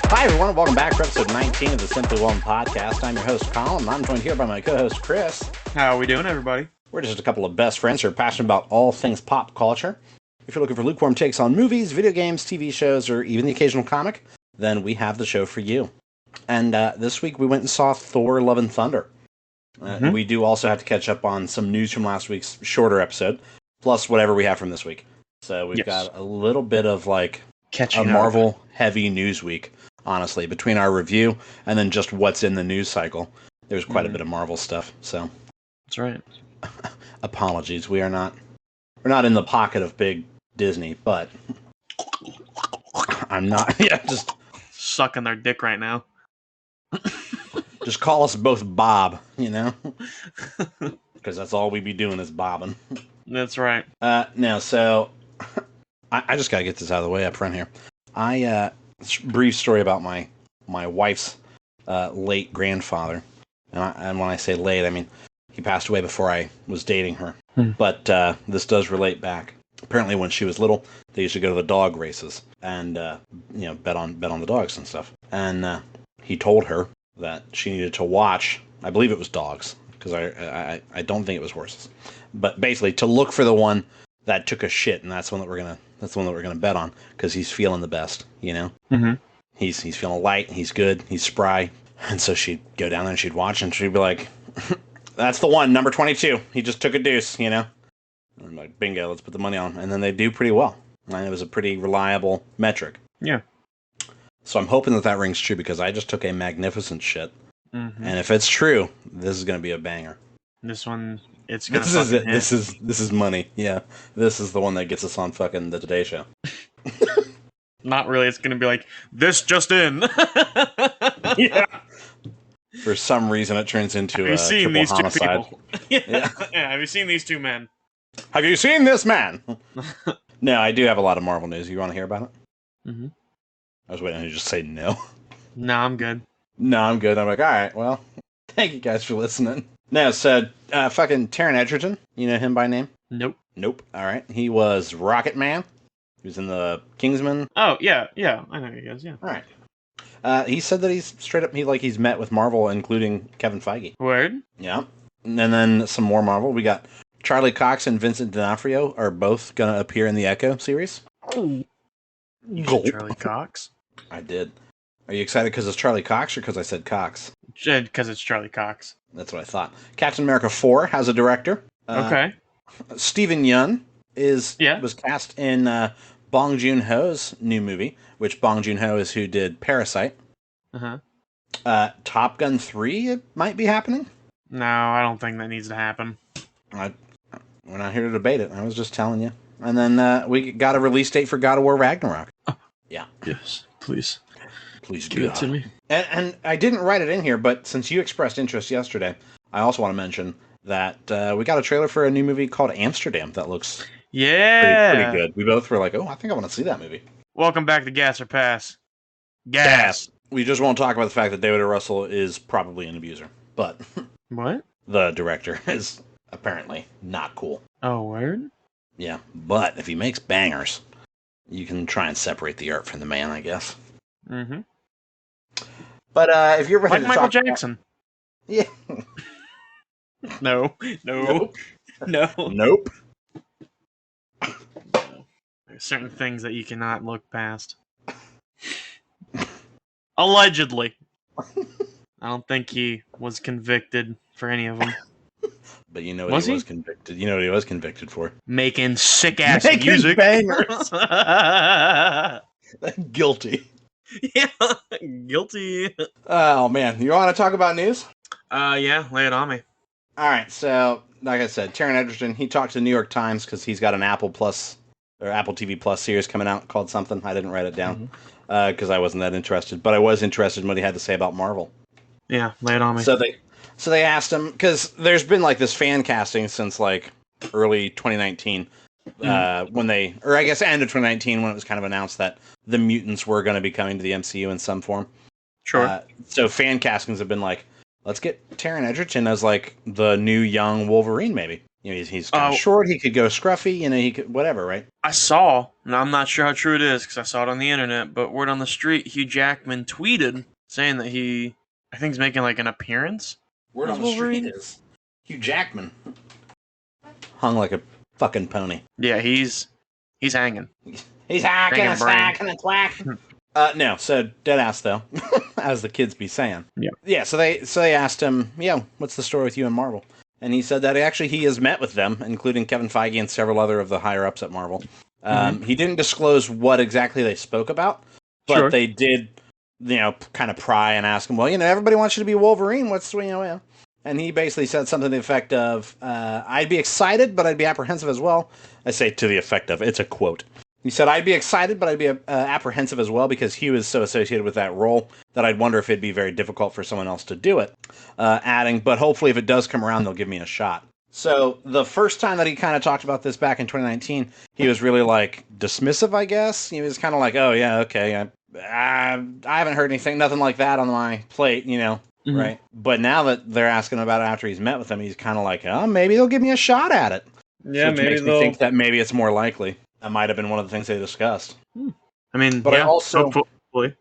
Hi, everyone. Welcome back to episode 19 of the Simply One podcast. I'm your host, Colin, and I'm joined here by my co-host, Chris. How are we doing, everybody? We're just a couple of best friends who are passionate about all things pop culture. If you're looking for lukewarm takes on movies, video games, TV shows, or even the occasional comic, then we have the show for you. And this week we went and saw Thor: Love and Thunder. We do also have to catch up on some news from last week's shorter episode, plus whatever we have from this week. So we've got a little bit of like Catching a Marvel-heavy news week, honestly, between our review and then just what's in the news cycle. There's quite a bit of Marvel stuff, so that's right. Apologies, we're not in the pocket of big Disney, but I'm not. Yeah, just sucking their dick right now. Just call us both Bob, you know, because that's all we be doing is bobbing. That's right. Now, so I just gotta get this out of the way up front here. Brief story about my wife's late grandfather, and when I say late, I mean he passed away before I was dating her. But this does relate back. Apparently, when she was little, they used to go to the dog races and bet on the dogs and stuff. And he told her that she needed to watch. I believe it was dogs, because I don't think it was horses. But basically, to look for the one that took a shit, and that's the one that we're gonna bet on, because he's feeling the best, you know. Mm-hmm. He's feeling light, he's good, he's spry, and so she'd go down there and she'd watch, and she'd be like, "That's the one, number 22. He just took a deuce, you know." And I'm like, "Bingo, let's put the money on." And then they do pretty well, and it was a pretty reliable metric. Yeah. So I'm hoping that rings true, because I just took a magnificent shit, and if it's true, this is gonna be a banger. This one, it's gonna. This is it. This is money. Yeah, this is the one that gets us on fucking the Today Show. Not really. It's gonna be like, this just in. Yeah. For some reason, it turns into have you seen these homicide. 2 people? Yeah. Have you seen these 2 men? Have you seen this man? No, I do have a lot of Marvel news. You want to hear about it? Mm-hmm. I was waiting to just say no. No, I'm good. No, I'm good. I'm like, all right, well, thank you guys for listening. No, so, fucking Taron Egerton, you know him by name? Nope. Nope. All right. He was Rocket Man. He was in the Kingsman. Oh, yeah, I know you guys, yeah. All right. He said that he's straight up, he's met with Marvel, including Kevin Feige. Word? Yeah. And then some more Marvel. We got Charlie Cox and Vincent D'Onofrio are both going to appear in the Echo series. Oh. You said Charlie Cox? I did. Are you excited because it's Charlie Cox or because I said Cox? Because it's Charlie Cox. That's what I thought. Captain America 4 has a director. Okay. Steven Yeun was cast in Bong Joon-ho's new movie, which Bong Joon-ho is who did Parasite. Uh-huh. Top Gun 3 it might be happening. No, I don't think that needs to happen. We're not here to debate it. I was just telling you. And then we got a release date for God of War Ragnarok. Yeah. Yes, please. Please give it to me. And I didn't write it in here, but since you expressed interest yesterday, I also want to mention that we got a trailer for a new movie called Amsterdam that looks pretty good. We both were like, oh, I think I want to see that movie. Welcome back to Gas or Pass. Gas. We just won't talk about the fact that David O. Russell is probably an abuser, but what? The director is apparently not cool. Oh, word? Yeah, but if he makes bangers, you can try and separate the art from the man, I guess. Mm-hmm. But if you're ready like to Michael talk Jackson. Yeah. No. Nope. There's certain things that you cannot look past. Allegedly. I don't think he was convicted for any of them. But you know what he was convicted. You know what he was convicted for? Making sick ass music. Bangers. Guilty. Yeah, guilty. Oh man, you want to talk about news? Yeah, lay it on me. All right, so like I said, Taron Egerton, he talked to the New York Times because he's got an Apple TV Plus series coming out called something. I didn't write it down because I wasn't that interested, but I was interested in what he had to say about Marvel. Yeah, lay it on me. So they asked him, because there's been like this fan casting since like early 2019, when I guess end of 2019 when it was kind of announced that the mutants were going to be coming to the MCU in some form. Sure. So fan castings have been like, let's get Taron Egerton as like the new young Wolverine, maybe. You know, he's kind of short. He could go scruffy. You know, he could whatever, right? I saw, and I'm not sure how true it is because I saw it on the internet, but word on the street, Hugh Jackman tweeted saying that I think he's making like an appearance. Word on the street is Hugh Jackman hung like a fucking pony. Yeah, he's hanging. He's hacking and stacking and twacking. No, so dead ass though, as the kids be saying. Yeah. Yeah. So they asked him, what's the story with you and Marvel? And he said that actually he has met with them, including Kevin Feige and several other of the higher ups at Marvel. He didn't disclose what exactly they spoke about, but they did, kind of pry and ask him, well, everybody wants you to be Wolverine. What's And he basically said something to the effect of, I'd be excited, but I'd be apprehensive as well. I say to the effect of, it's a quote. He said, I'd be excited, but I'd be apprehensive as well because Hugh is so associated with that role that I'd wonder if it'd be very difficult for someone else to do it. Adding, but hopefully if it does come around, they'll give me a shot. So the first time that he kind of talked about this back in 2019, he was really like dismissive, I guess. He was kind of like, oh, yeah, okay. I haven't heard anything, nothing like that on my plate, right? But now that they're asking about it after he's met with them, he's kind of like, oh, maybe they'll give me a shot at it. Yeah, which makes me think that maybe it's more likely. That might have been one of the things they discussed. I mean, but I also hopefully.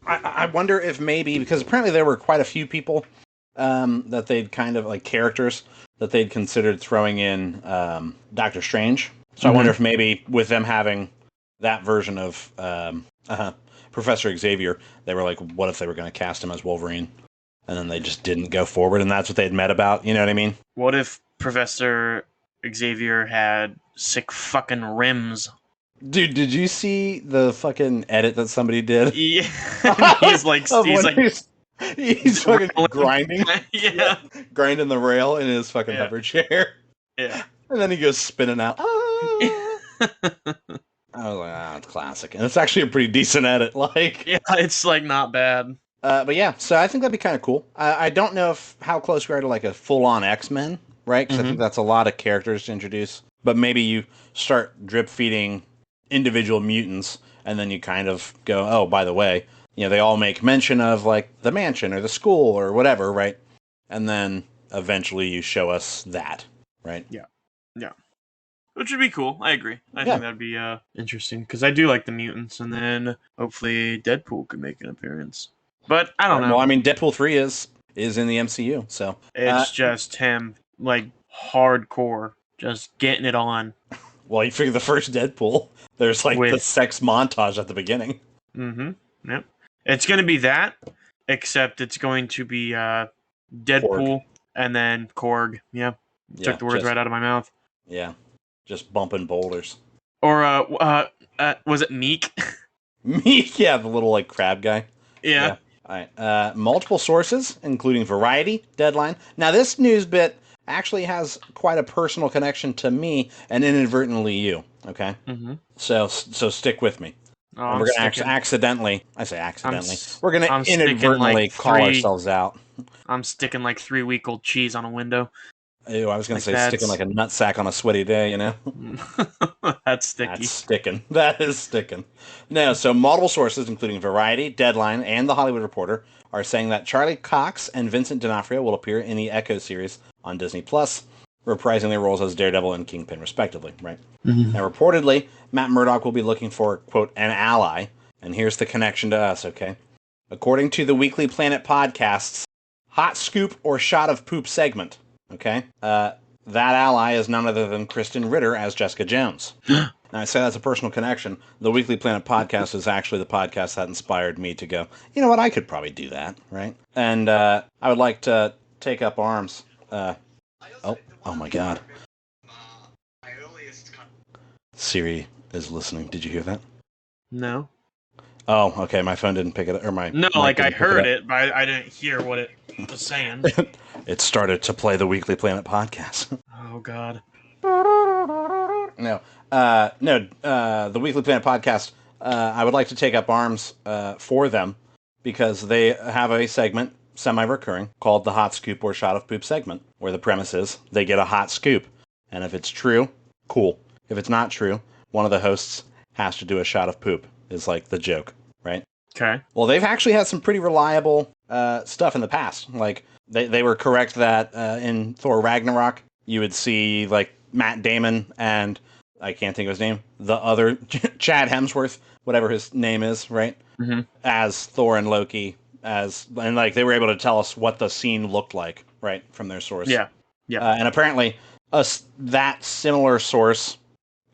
I wonder if maybe, because apparently there were quite a few people that they'd kind of like characters that they'd considered throwing in Doctor Strange. So I wonder if maybe with them having that version of Professor Xavier, they were like, what if they were going to cast him as Wolverine? And then they just didn't go forward, and that's what they'd met about. You know what I mean? What if Professor Xavier had sick fucking rims? Dude, did you see the fucking edit that somebody did? Yeah. he's fucking grinding. Yeah. Grinding the rail in his fucking hover chair. Yeah. And then he goes spinning out. I was like, it's classic. And it's actually a pretty decent edit. Yeah, it's like not bad. But yeah, so I think that'd be kind of cool. I don't know how close we are to like a full-on X-Men, right? Because I think that's a lot of characters to introduce. But maybe you start drip-feeding individual mutants, and then you kind of go, oh, by the way, they all make mention of like the mansion or the school or whatever, right? And then eventually you show us that, right? Yeah. Which would be cool. I agree. I think that'd be interesting because I do like the mutants, and then hopefully Deadpool could make an appearance. But I don't know. Well, I mean, Deadpool 3 is in the MCU, so it's just him, like hardcore, just getting it on. Well, you figure the first Deadpool, there's like the sex montage at the beginning. Yep. It's going to be that, except it's going to be Deadpool Korg. And then Korg. Yeah. Took the words right out of my mouth. Yeah. Just bumping boulders. Or, was it Meek? Meek, yeah, the little like crab guy. Yeah. All right. Multiple sources, including Variety, Deadline. Now, this news bit actually has quite a personal connection to me and inadvertently you. Okay. So stick with me. We're going to accidentally. I say accidentally. We're going to inadvertently call ourselves out. I'm sticking like 3-week-old cheese on a window. Ew, I was going to say sticking like a nutsack on a sweaty day. That's sticky. That's sticking. That is sticking. No, so multiple sources, including Variety, Deadline, and The Hollywood Reporter, are saying that Charlie Cox and Vincent D'Onofrio will appear in the Echo series on Disney+, reprising their roles as Daredevil and Kingpin, respectively, right? And reportedly, Matt Murdock will be looking for, quote, an ally, and here's the connection to us, okay? According to the Weekly Planet podcast's Hot Scoop or Shot of Poop segment, okay? That ally is none other than Kristen Ritter as Jessica Jones. And I say that's a personal connection. The Weekly Planet podcast is actually the podcast that inspired me to go, you know what, I could probably do that, right? And I would like to take up arms. Oh my god. Siri is listening. Did you hear that? No. Oh, okay. My phone didn't pick it up. Or my no, like I heard it, but I didn't hear what it was saying. It started to play the Weekly Planet podcast. Oh god. No. The Weekly Planet podcast, I would like to take up arms for them because they have a segment, semi-recurring, called the Hot Scoop or Shot of Poop segment, where the premise is they get a hot scoop. And if it's true, cool. If it's not true, one of the hosts has to do a shot of poop, is like the joke, right? Okay. Well, they've actually had some pretty reliable stuff in the past. Like, they were correct that in Thor Ragnarok, you would see like Matt Damon and I can't think of his name, the other Chad Hemsworth, whatever his name is, right? Mm-hmm. As Thor and Loki, and like they were able to tell us what the scene looked like, right, from their source. Yeah. Yeah. And apparently, that similar source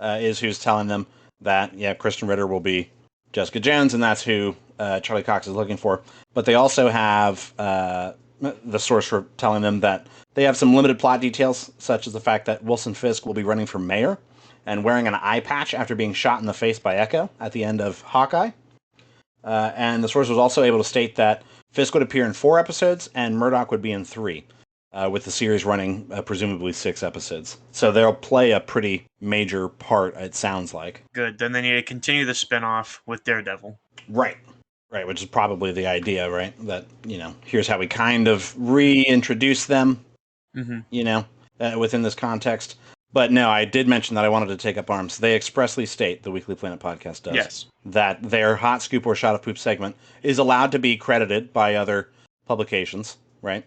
is who's telling them that Kristen Ritter will be Jessica Jones, and that's who Charlie Cox is looking for. But they also have the source for telling them that they have some limited plot details, such as the fact that Wilson Fisk will be running for mayor and wearing an eye patch after being shot in the face by Echo at the end of Hawkeye. And the source was also able to state that Fisk would appear in 4 episodes and Murdoch would be in 3, with the series running presumably 6 episodes. So they'll play a pretty major part, it sounds like. Good. Then they need to continue the spinoff with Daredevil. Right. Right, which is probably the idea, right? That, here's how we kind of reintroduce them, within this context. But no, I did mention that I wanted to take up arms. They expressly state, the Weekly Planet podcast does, yes, that their Hot Scoop or Shot of Poop segment is allowed to be credited by other publications, right?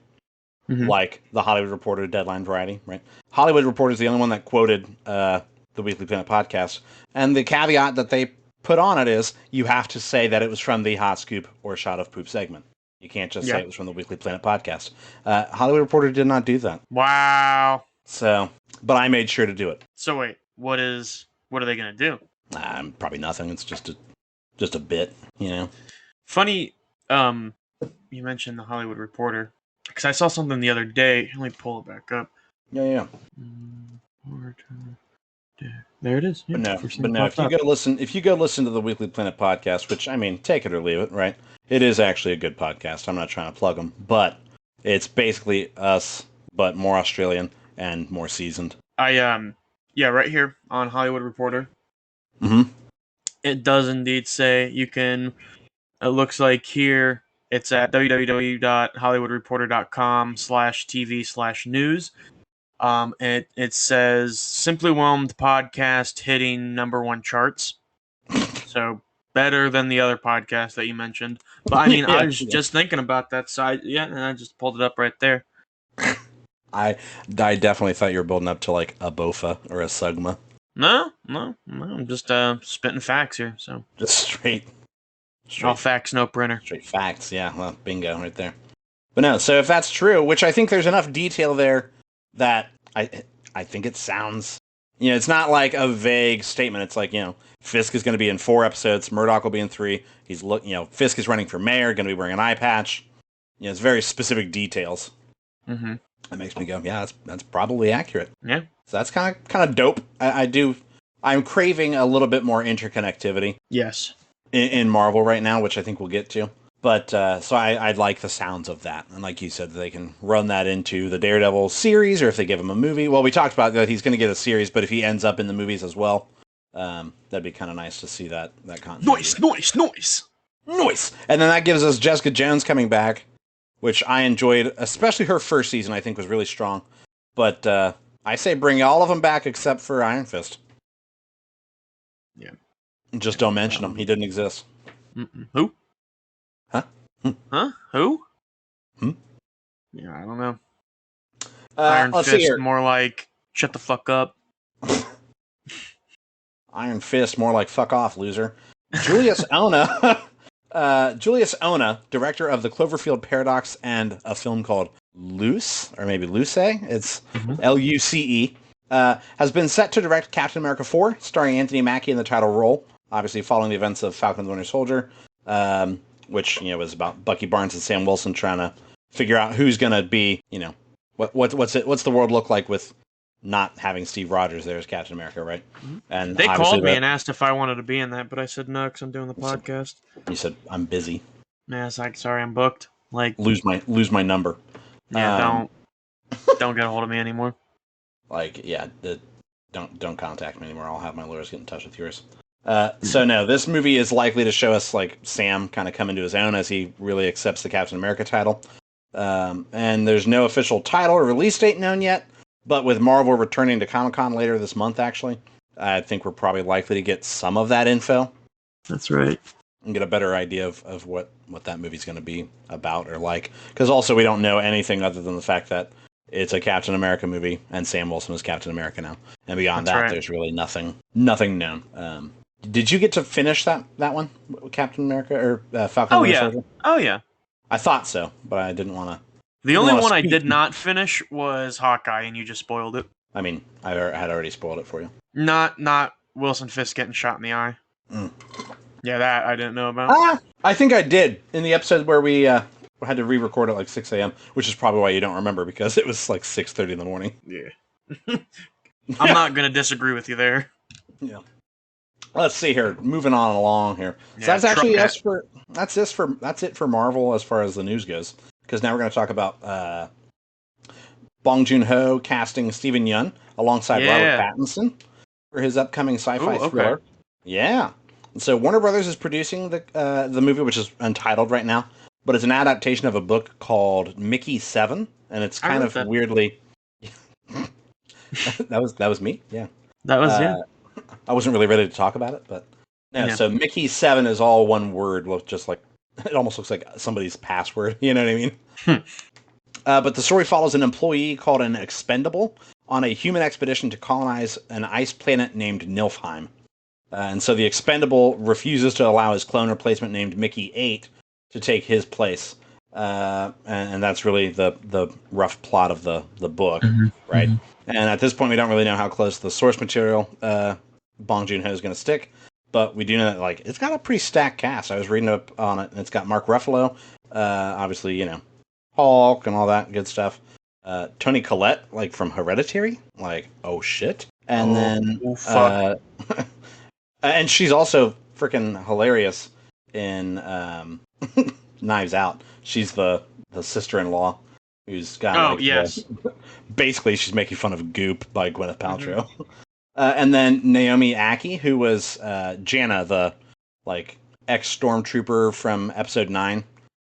Mm-hmm. Like the Hollywood Reporter, Deadline, Variety, right? Hollywood Reporter is the only one that quoted the Weekly Planet podcast. And the caveat that they put on it is you have to say that it was from the Hot Scoop or Shot of Poop segment. You can't just say it was from the Weekly Planet podcast. Hollywood Reporter did not do that. Wow. So, but I made sure to do it. So wait, what are they going to do? Probably nothing. It's just a bit, Funny, you mentioned the Hollywood Reporter, because I saw something the other day. Let me pull it back up. Yeah. There it is. Yeah, but no. If you go listen to the Weekly Planet podcast, which take it or leave it, right? It is actually a good podcast. I'm not trying to plug them, but it's basically us, but more Australian and more seasoned. Right here on Hollywood Reporter. Mm-hmm. It does indeed say you can. It looks like here it's at www.hollywoodreporter.com/TV/news. It says Simply Whelmed podcast hitting #1 charts. So better than the other podcast that you mentioned. But I mean, I was just thinking about that side. Yeah, and I just pulled it up right there. I definitely thought you were building up to like a BOFA or a SUGMA. No. I'm just spitting facts here. So just straight. All facts, no printer. Straight facts. Yeah, well, bingo right there. But no, so if that's true, which I think there's enough detail there that I think it sounds, it's not like a vague statement. It's like, Fisk is going to be in 4 episodes. Murdoch will be in 3. Fisk is running for mayor, going to be wearing an eye patch. It's very specific details. Mm-hmm. That makes me go, yeah, that's probably accurate. Yeah. So that's kind of dope. I'm craving a little bit more interconnectivity. Yes. In Marvel right now, which I think we'll get to. But so I'd like the sounds of that. And like you said, they can run that into the Daredevil series, or if they give him a movie. Well, we talked about that he's going to get a series, but if he ends up in the movies as well, that'd be kind of nice to see that continuity. Noise! And then that gives us Jessica Jones coming back, which I enjoyed, especially her first season, I think was really strong. But I say bring all of them back except for Iron Fist. Yeah. Just don't mention him. He didn't exist. Who? Huh? Huh? Who? Yeah, I don't know. Iron Fist, more like shut the fuck up. Iron Fist, more like fuck off, loser. Julius Ona, director of the Cloverfield Paradox and a film called Luce, or maybe Luce. It's Luce. Has been set to direct Captain America 4, starring Anthony Mackie in the title role. Obviously, following the events of Falcon and the Winter Soldier, which was about Bucky Barnes and Sam Wilson trying to figure out who's going to be, what's the world look like with not having Steve Rogers there as Captain America, right? And they called me and asked if I wanted to be in that, but I said no because I'm doing the podcast. You said I'm busy. Yeah, it's like sorry, I'm booked. Like lose my number. Yeah, don't get a hold of me anymore. Like don't contact me anymore. I'll have my lawyers get in touch with yours. So no, this movie is likely to show us like Sam kind of come into his own as he really accepts the Captain America title. And there's no official title or release date known yet, but with Marvel returning to Comic-Con later this month, actually, I think we're probably likely to get some of that info. That's right. And get a better idea of what that movie's going to be about or like. Because also we don't know anything other than the fact that it's a Captain America movie, and Sam Wilson is Captain America now. And beyond That's that, right. there's really nothing known. Did you get to finish that one, Captain America or Falcon Oh Winter yeah. Soldier? Oh yeah. I thought so, but I didn't want to. The only one I did not finish was Hawkeye, and you just spoiled it. I mean, I had already spoiled it for you. Not Wilson Fisk getting shot in the eye. Mm. Yeah, that I didn't know about. I think I did in the episode where we had to re-record at like 6 a.m., which is probably why you don't remember, because it was like 6:30 in the morning. Yeah. I'm not gonna disagree with you there. Yeah. Let's see here. Moving on along here. So Yeah, that's actually that's it for Marvel as far as the news goes. Because now we're going to talk about Bong Joon-ho casting Steven Yeun alongside Robert Pattinson for his upcoming sci-fi thriller. Yeah. And so Warner Brothers is producing the movie, which is untitled right now, but it's an adaptation of a book called Mickey 7, and it's kind of weirdly. that was me. Yeah. That was you. I wasn't really ready to talk about it, but no. So Mickey 7 is all one word, just like it almost looks like somebody's password. You know what I mean? But the story follows an employee called an Expendable on a human expedition to colonize an ice planet named Nilfheim. And so the Expendable refuses to allow his clone replacement named Mickey 8 to take his place. And that's really the rough plot of the book, right? Mm-hmm. And at this point, we don't really know how close the source material Bong Joon-ho is going to stick, but we do know that it's got a pretty stacked cast. I was reading up on it, and it's got Mark Ruffalo, obviously, Hulk and all that good stuff. Toni Collette, from Hereditary, oh shit. And then, and she's also freaking hilarious in Knives Out. She's the sister-in-law who's got basically she's making fun of Goop by Gwyneth Paltrow. Mm-hmm. And then Naomi Ackie, who was Janna, the ex-stormtrooper from episode 9,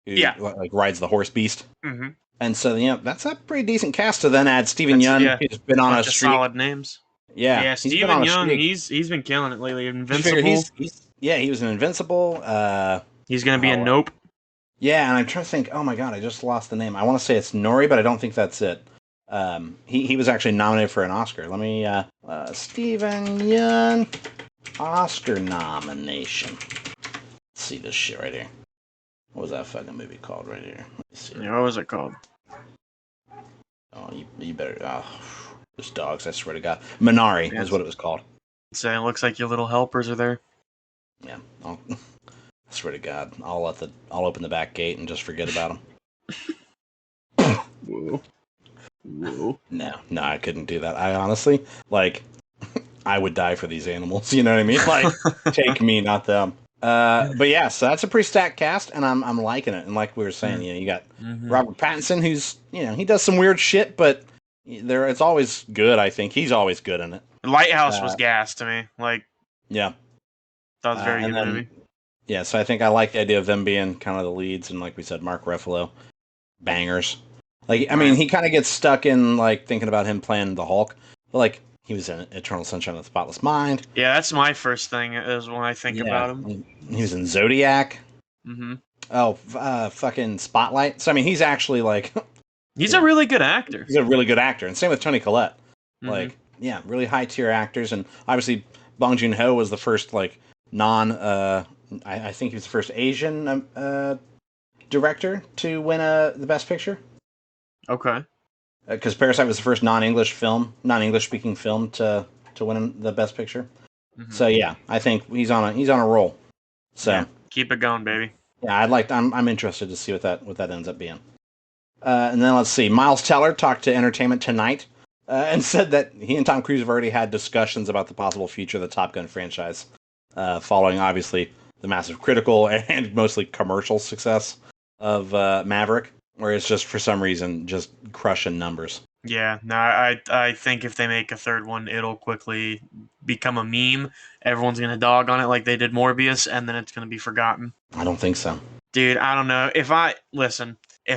who rides the horse beast. Mm-hmm. And so that's a pretty decent cast to then add Steven Yeun, who's been on a streak. Solid names. Yeah, Steven Yeun, he's been killing it lately. Invincible. He was an Invincible. He's gonna be a Nope. Yeah, and I'm trying to think. Oh my god, I just lost the name. I want to say it's Nori, but I don't think that's it. He was actually nominated for an Oscar. Let me Steven Yeun Oscar nomination. Let's see this shit right here. What was that fucking movie called right here? Let me see. Yeah, what was it called? Oh, you better. Those dogs! I swear to God, Minari is what it was called. So it looks like your little helpers are there. Yeah, I swear to God, I'll open the back gate and just forget about them. Whoa. No, I couldn't do that. I honestly, I would die for these animals. You know what I mean? Take me, not them. But yeah, so that's a pretty stacked cast, and I'm liking it. And like we were saying, you got Robert Pattinson, who's he does some weird shit, but it's always good. I think he's always good in it. Lighthouse was gas to me. Yeah, that was very good movie. Yeah, so I think I like the idea of them being kind of the leads, and like we said, Mark Ruffalo, bangers. I mean, he kind of gets stuck in thinking about him playing the Hulk, but he was in Eternal Sunshine of the Spotless Mind. Yeah, that's my first thing is when I think about him. He was in Zodiac. Mm-hmm. Oh, fucking Spotlight. So I mean, he's actually he's a really good actor. He's a really good actor, and same with Toni Collette. Mm-hmm. Really high tier actors, and obviously Bong Joon-ho was the first non. I think he was the first Asian director to win the Best Picture. Okay. Because Parasite was the first non-English speaking film to win the Best Picture. Mm-hmm. So yeah, I think he's on a roll. So keep it going, baby. Yeah, I'm interested to see what that ends up being. And then let's see. Miles Teller talked to Entertainment Tonight and said that he and Tom Cruise have already had discussions about the possible future of the Top Gun franchise, following obviously the massive critical and mostly commercial success of Maverick, where it's just for some reason just crushing numbers. Yeah, no, I think if they make a third one, it'll quickly become a meme. Everyone's gonna dog on it like they did Morbius, and then it's gonna be forgotten. I don't think so, dude. I don't know. If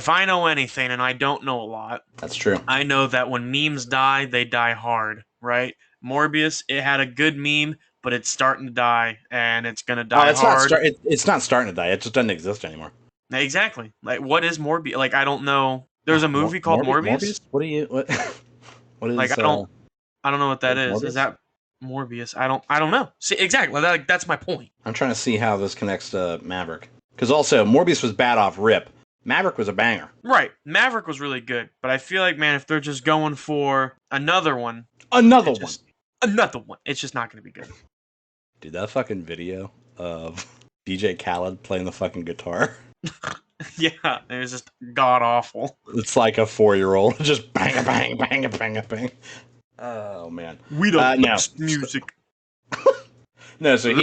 I know anything, and I don't know a lot, that's true. I know that when memes die, they die hard, right? Morbius, it had a good meme, but it's starting to die, and it's gonna die hard. It's not starting to die. It just doesn't exist anymore. Exactly. What is Morbius? I don't know. There's a movie called Morbius. What are you? What is? Like I don't know what that is. Morbius? Is that Morbius? I don't know. See, exactly. That's my point. I'm trying to see how this connects to Maverick. Because also, Morbius was bad off rip. Maverick was a banger. Right. Maverick was really good, but I feel like, man, if they're just going for another one, it's just not going to be good. Dude, that fucking video of DJ Khaled playing the fucking guitar. Yeah, it was just god awful. It's like a 4-year-old just bang, bang, bang, bang, bang. Oh man, we don't music. No, so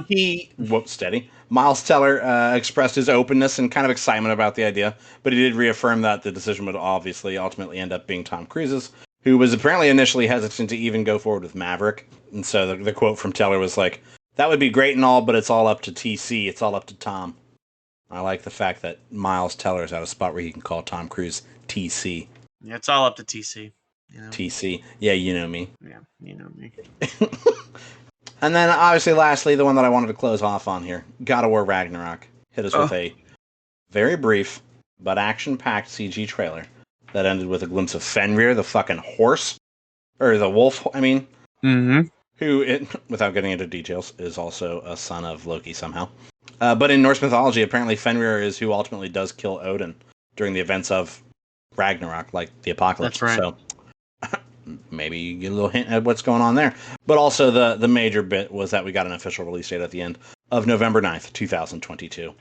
he whoop steady. Miles Teller expressed his openness and kind of excitement about the idea, but he did reaffirm that the decision would ultimately end up being Tom Cruise's, who was apparently initially hesitant to even go forward with Maverick. And so the quote from Teller was like, "That would be great and all, but it's all up to TC. It's all up to Tom." I like the fact that Miles Teller is at a spot where he can call Tom Cruise TC. Yeah, it's all up to TC. You know? TC. Yeah, you know me. Yeah, you know me. And then, obviously, lastly, the one that I wanted to close off on here, God of War Ragnarok, hit us with a very brief but action-packed CG trailer that ended with a glimpse of Fenrir, the fucking horse, or the wolf, I mean, who, without getting into details, is also a son of Loki somehow. But in Norse mythology, apparently Fenrir is who ultimately does kill Odin during the events of Ragnarok, like the apocalypse. That's right. So maybe you get a little hint at what's going on there. But also the major bit was that we got an official release date at the end of November 9th, 2022.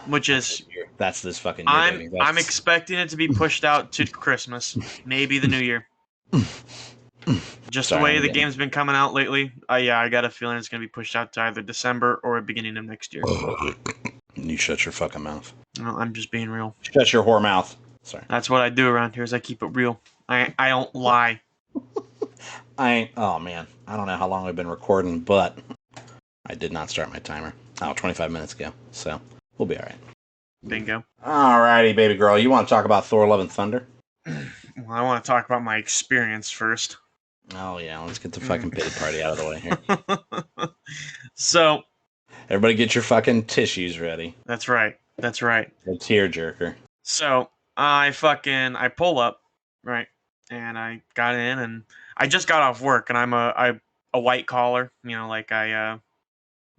Which is... That's this fucking year. I'm expecting it to be pushed out to Christmas. Maybe the New Year. Just the way the game's been coming out lately, I got a feeling it's going to be pushed out to either December or beginning of next year. You shut your fucking mouth. No, I'm just being real. Shut your whore mouth. Sorry. That's what I do around here is I keep it real. I don't lie. Oh man, I don't know how long we've been recording, but I did not start my timer. 25 minutes ago, so we'll be all right. Bingo. Alrighty, baby girl. You want to talk about Thor: Love and Thunder? Well, I want to talk about my experience first. Oh yeah, let's get the fucking pity party out of the way here. So, everybody get your fucking tissues ready. That's right. The tearjerker. So, I pull up, right? And I got in and I just got off work and I'm a white collar, you know, like I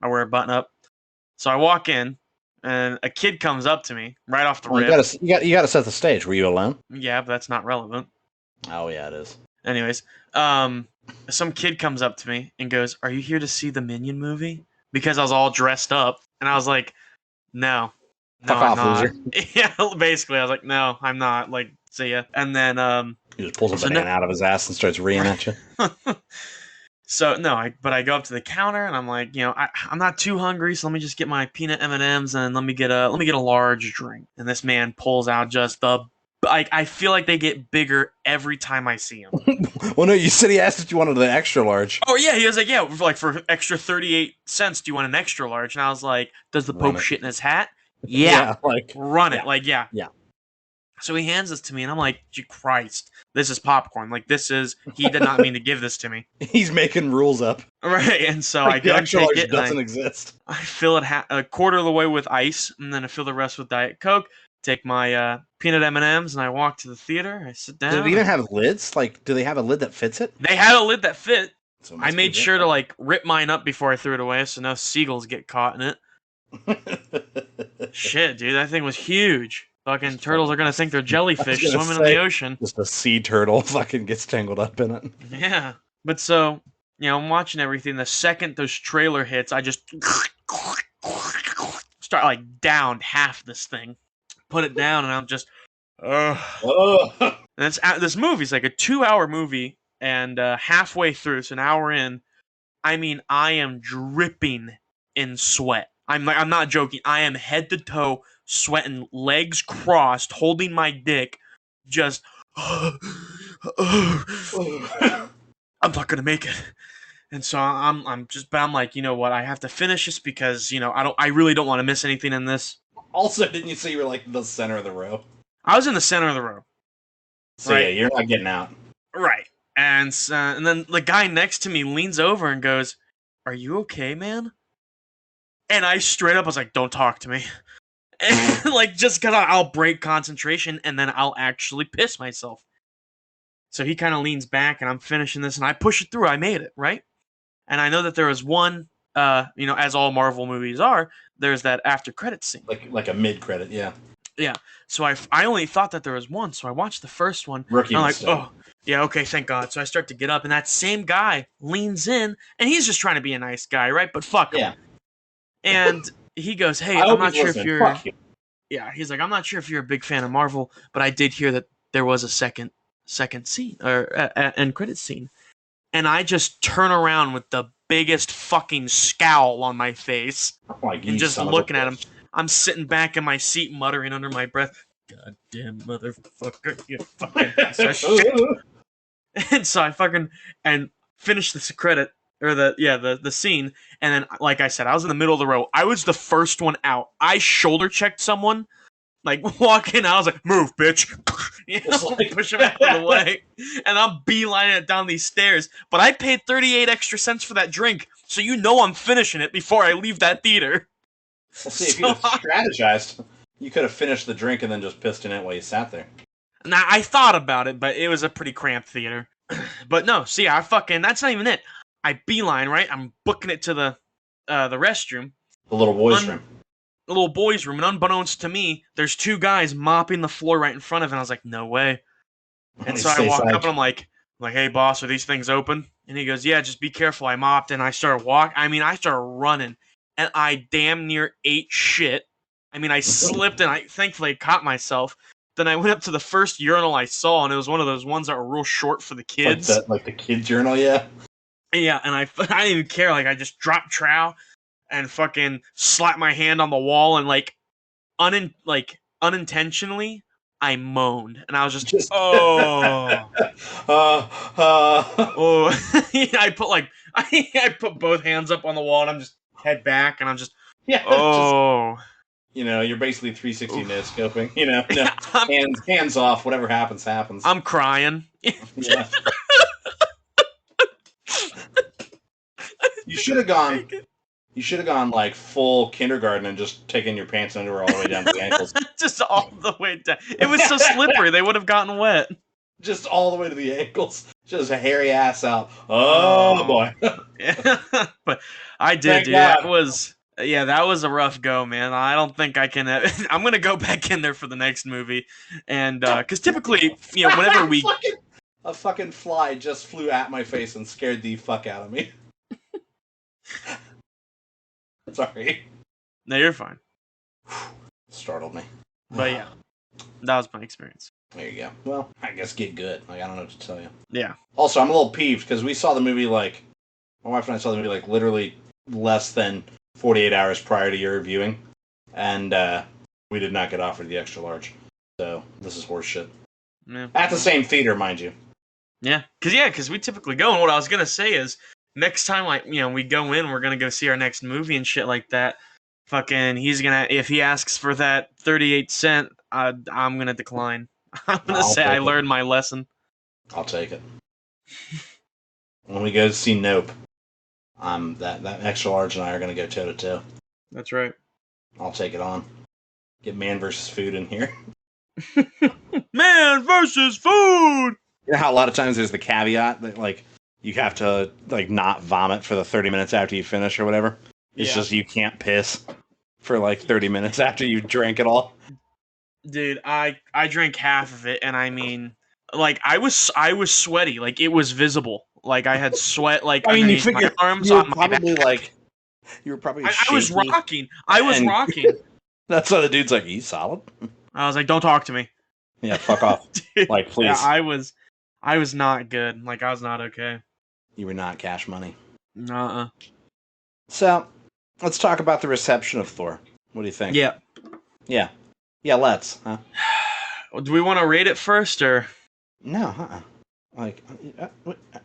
wear a button up. So I walk in and a kid comes up to me right off the rip. You gotta set the stage. Were you alone? Yeah, but that's not relevant. Oh yeah, it is. Anyways, some kid comes up to me and goes, "Are you here to see the Minion movie?" Because I was all dressed up, and I was like, "No, fuck off, loser." Yeah, basically, I was like, "No, I'm not." Like, see ya. And then he just pulls a banana out of his ass and starts reeing at you. So no, but I go up to the counter and I'm like, I'm not too hungry, so let me just get my peanut M&Ms and let me get a large drink. And this man pulls out just I feel like they get bigger every time I see him. Well, no, you said he asked if you wanted the extra large. Oh yeah, he was like, yeah, for extra 38 cents, do you want an extra large? And I was like, does the Pope shit in his hat? Yeah, run it, yeah. So he hands this to me, and I'm like, Christ, this is popcorn. Like, he did not mean to give this to me. He's making rules up. Right, and so I go and take it. Doesn't exist. I fill it a quarter of the way with ice, and then I fill the rest with Diet Coke. Take my peanut M&Ms, and I walk to the theater. I sit down. Did it even have lids? Like, do they have a lid that fits it? They had a lid that fit. So I made sure to, rip mine up before I threw it away, so no seagulls get caught in it. Shit, dude, that thing was huge. Fucking turtles are gonna think they're jellyfish swimming in the ocean. Just a sea turtle fucking gets tangled up in it. Yeah. But so, I'm watching everything. The second those trailer hits, I just start down half this thing. Put it down and I'm just and this movie's like a 2-hour movie and halfway through, so an hour in, I mean, I am dripping in sweat. I'm not joking. I am head to toe sweating, legs crossed, holding my dick, just I'm not gonna make it. And so I'm like, you know what? I have to finish this because I really don't want to miss anything in this. Also, didn't you say you were the center of the row? I was in the center of the row. So right? Yeah, you're not getting out. Right. And then the guy next to me leans over and goes, "Are you okay, man?" And I straight up was like, "Don't talk to me." And, like, just because I'll break concentration and then I'll actually piss myself. So he kind of leans back and I'm finishing this and I push it through. I made it, right? And I know that there was one, as all Marvel movies are, there's that after credits scene. Like a mid credit, yeah. Yeah. So I only thought that there was one. So I watched the first one. Rookie and I'm mistake. like, oh, yeah, okay, thank God. So I start to get up and that same guy leans in and he's just trying to be a nice guy, right? But fuck him. Yeah. And he goes, hey, I I'm hope not he's sure if listening. you're... Fuck you. Yeah, he's like, I'm not sure if you're a big fan of Marvel, but I did hear that there was a second scene or end credit scene, and I just turn around with the biggest fucking scowl on my face Like, and just son of a looking at him. bitch. I'm sitting back in my seat, muttering under my breath, "Goddamn motherfucker, you fucking piece of shit!" And so I fucking and finished this credit or the scene, and then like I said, I was in the middle of the row. I was the first one out. I shoulder checked someone, like walking out. I was like, "Move, bitch!" Push him out of the way, and I'm beelining it down these stairs. But I paid 38 extra cents for that drink, so I'm finishing it before I leave that theater. Well, see, if you had strategized, you could have finished the drink and then just pissed in it while you sat there. Now I thought about it, but it was a pretty cramped theater. But no, see, that's not even it. I beeline, right? I'm booking it to the restroom. The little boys' room. The little boys' room, and unbeknownst to me, there's two guys mopping the floor right in front of it. And I was like, no way. And so I walk up and I'm like, hey boss, are these things open? And he goes, yeah, just be careful. I mopped and I started I started running and I damn near ate shit. I slipped and I thankfully caught myself. Then I went up to the first urinal I saw, and it was one of those ones that were real short for the kids. Like the kids' urinal, yeah? Yeah, and I didn't even care. Like, I just dropped trowel and fucking slapped my hand on the wall, and, like, unintentionally, I moaned. And I was just oh. Oh. I put both hands up on the wall, and I'm just head back, and I'm just, oh. You're basically 360 no-scoping. No, hands off. Whatever happens, happens. I'm crying. Yeah. You should have gone. You should have gone like full kindergarten and just taken your pants and underwear all the way down to the ankles. Just all the way down. It was so slippery; they would have gotten wet. Just all the way to the ankles. Just a hairy ass out. Oh boy. Yeah. But I did, Thank dude. God. That was a rough go, man. I don't think I can. I'm gonna go back in there for the next movie, and because typically, whenever we a fucking fly just flew at my face and scared the fuck out of me. Sorry. No, you're fine. Startled me. But yeah, that was my experience. There you go. Well, I guess get good. Like, I don't know what to tell you. Yeah. Also, I'm a little peeved because we saw the movie my wife and I saw the movie literally less than 48 hours prior to your viewing, and we did not get offered the extra large. So this is horseshit. Yeah. At the same theater, mind you. Yeah, because we typically go, and what I was gonna say is next time, we go in, we're gonna go see our next movie and shit like that. Fucking, if he asks for that 38 cent, I'm gonna decline. I'm gonna say I learned my lesson. I'll take it. When we go to see Nope, that extra large and I are gonna go toe to toe. That's right. I'll take it on. Get man versus food in here. Man versus food. You know how a lot of times there's the caveat that you have to not vomit for the 30 minutes after you finish or whatever. It's just you can't piss for 30 minutes after you drank it all. Dude, I drank half of it, and I was sweaty, it was visible, I had sweat you figure my arms you were on my probably back. You were probably I was rocking. I was rocking. That's why the dude's like, he's solid. I was like, don't talk to me. Yeah, fuck off. Dude, please. Yeah, I was not good. I was not okay. You were not Cash Money. Nuh-uh. So, let's talk about the reception of Thor. What do you think? Yeah. Yeah. Yeah, let's. Huh? Do we want to rate it first, or? No,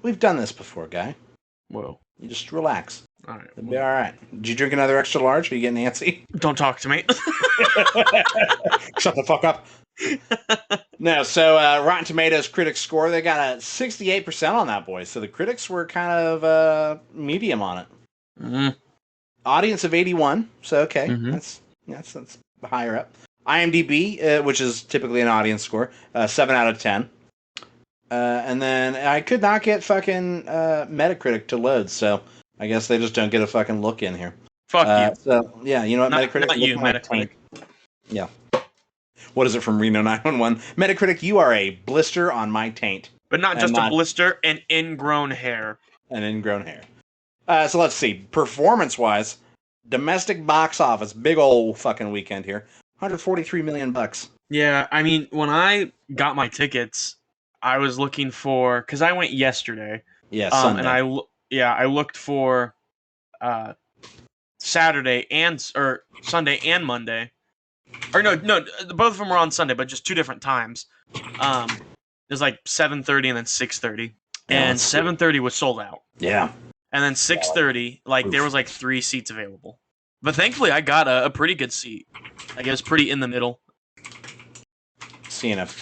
we've done this before, guy. Whoa. You just relax. All right. It'll be all right. Did you drink another extra large? Are you getting antsy? Don't talk to me. Shut the fuck up. No, so Rotten Tomatoes critics score, they got a 68% on that, boy. So the critics were kind of medium on it. Mm-hmm. Audience of 81, so okay. Mm-hmm. That's higher up. IMDb, which is typically an audience score, 7 out of 10. And then I could not get fucking Metacritic to load, so I guess they just don't get a fucking look in here. Fuck you. So, yeah, you know what, Metacritic? Not you, Metacritic. Yeah. What is it from Reno 911? Metacritic, you are a blister on my taint. But not just a blister, an ingrown hair. An ingrown hair. So let's see. Performance-wise, domestic box office, big old fucking weekend here. $143 million. Yeah, I mean, when I got my tickets, I was looking for, because I went yesterday. Yeah, Sunday. And I looked for Sunday and Monday. Or no, both of them were on Sunday, but just 2 different times. It was like 7:30 and then 6:30. And 7:30 was sold out. Yeah. And then 6:30, there was like 3 seats available. But thankfully, I got a pretty good seat. I guess pretty in the middle. Seeing if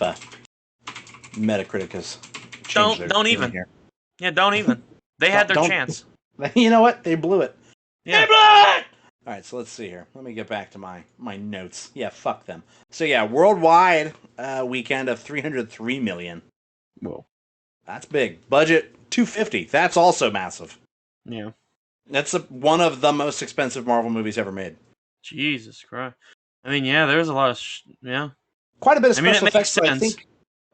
Metacritic has changed don't even. Here. Yeah, don't even. They had their chance. You know what? They blew it. Yeah. They blew it! All right, so let's see here. Let me get back to my notes. Yeah, fuck them. So yeah, worldwide weekend of $303 million. Whoa. That's big. Budget $250. That's also massive. Yeah. That's one of the most expensive Marvel movies ever made. Jesus Christ. I mean, yeah, there's a lot of quite a bit of special effects. But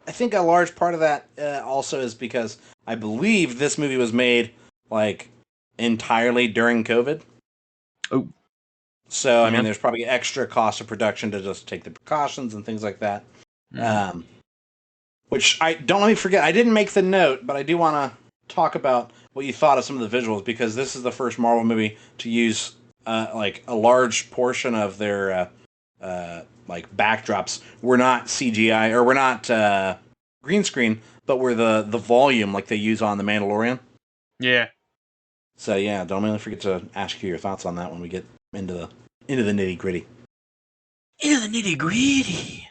I think a large part of that also is because I believe this movie was made like entirely during COVID. Oh. So I mean, there's probably extra cost of production to just take the precautions and things like that. Mm. Which don't let me forget. I didn't make the note, but I do want to talk about what you thought of some of the visuals, because this is the first Marvel movie to use like a large portion of their like backdrops were not CGI or were not green screen, but were the volume like they use on The Mandalorian. Yeah. So yeah, don't let me forget to ask you your thoughts on that when we get into the nitty gritty. Into the nitty gritty.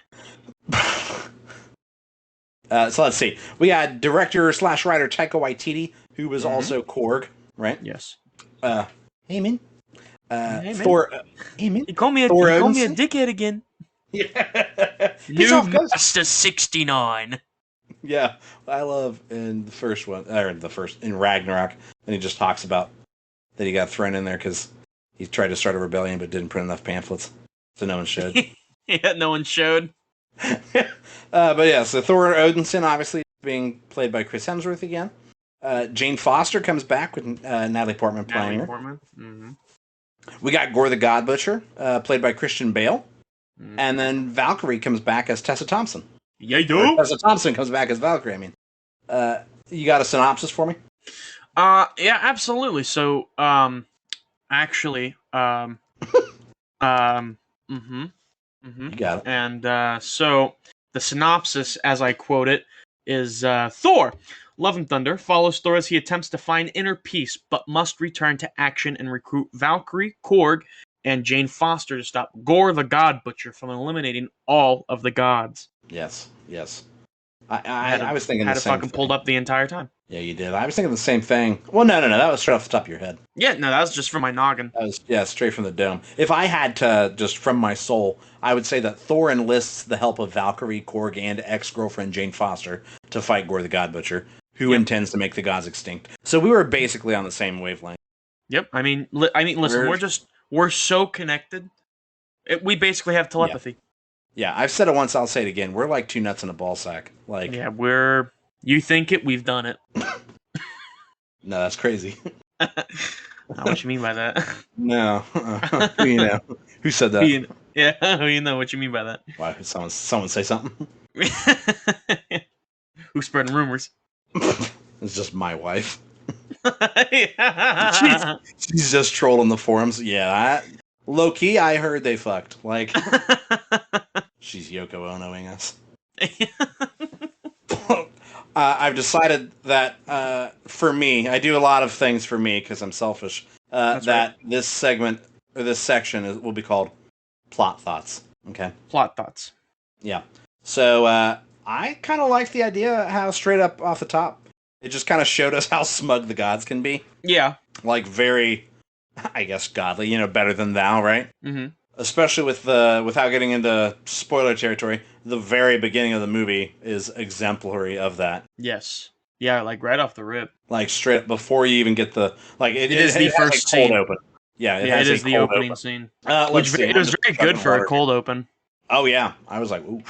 So let's see. We got director/writer Taika Waititi, who was also Korg, right? Yes. Hey man. Hey, Thor. Hey man. He called me a dickhead again. Yeah. New Master 69. Yeah, I love in the first one, or in Ragnarok, and he just talks about that he got thrown in there because he tried to start a rebellion but didn't print enough pamphlets, so no one showed. Yeah, no one showed. But yeah, so Thor Odinson obviously being played by Chris Hemsworth again. Jane Foster comes back with Natalie Portman playing her. Mm-hmm. We got Gore the God Butcher, played by Christian Bale. Mm-hmm. And then Valkyrie comes back as Tessa Thompson. Yeah, you do? Tessa Thompson comes back as Valkyrie, I mean. You got a synopsis for me? Yeah, absolutely. So, actually, You got it. And so the synopsis, as I quote it, is Thor, Love and Thunder, follows Thor as he attempts to find inner peace, but must return to action and recruit Valkyrie, Korg, and Jane Foster to stop Gore the God Butcher from eliminating all of the gods. Yes. I was thinking the same thing. Had it fucking pulled up the entire time. Yeah, you did. I was thinking the same thing. Well, no. That was straight off the top of your head. Yeah, no, that was just from my noggin. That was, straight from the dome. If I had to, just from my soul, I would say that Thor enlists the help of Valkyrie, Korg, and ex-girlfriend Jane Foster to fight Gore the God Butcher, who intends to make the gods extinct. So we were basically on the same wavelength. Yep. I mean, listen, we're so connected. We basically have telepathy. Yeah, I've said it once, I'll say it again. We're like two nuts in a ball sack. Like, yeah, you think it, we've done it. No, that's crazy. What you mean by that? No. Who you know? Who said that? Who you know? What you mean by that? Why? Someone say something? Who's spreading rumors? It's just my wife. She's just trolling the forums. Yeah, low key, I heard they fucked. Like, she's Yoko Onoing us. I've decided that for me, I do a lot of things for me because I'm selfish. That this segment or this section will be called Plot Thoughts. Okay. Plot Thoughts. Yeah. So I kind of like the idea how straight up off the top it just kind of showed us how smug the gods can be. Yeah. Like very, I guess, godly. Better than thou, right? Mm-hmm. especially with the without getting into spoiler territory, the very beginning of the movie is exemplary of that. Yes. Yeah, like right off the rip. Like straight up before you even get the like It is the has a first cold scene. open. Yeah, it Yeah, it has a is the cold opening open. scene. Let's see. It I'm was just very good chugging for a water here. cold open. Oh yeah, I was like, ooh.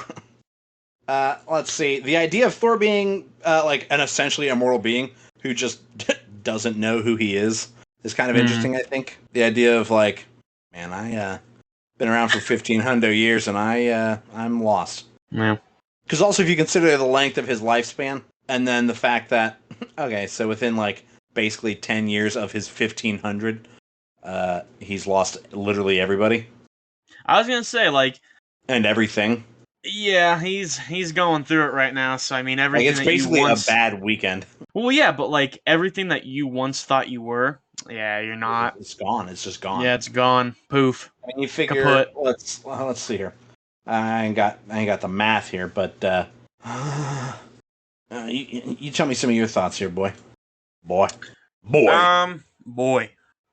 Let's see. The idea of Thor being like an essentially immortal being who just doesn't know who he is kind of interesting. I think the idea of like, man, I been around for 1,500 years and I'm lost. Yeah. Because also, if you consider the length of his lifespan, and then the fact that okay, so within like basically 10 years of his 1,500, he's lost literally everybody I was gonna say, like, and everything. yeah, he's going through it right now. So I mean, Like everything it's that you basically a once, bad weekend. well, yeah, but like everything that you once thought you were, yeah, you're not. It's gone. It's just gone. Yeah, it's gone. Poof. I mean, you figure Kaput. let's see here. I ain't got the math here, but you tell me some of your thoughts here, boy. Boy.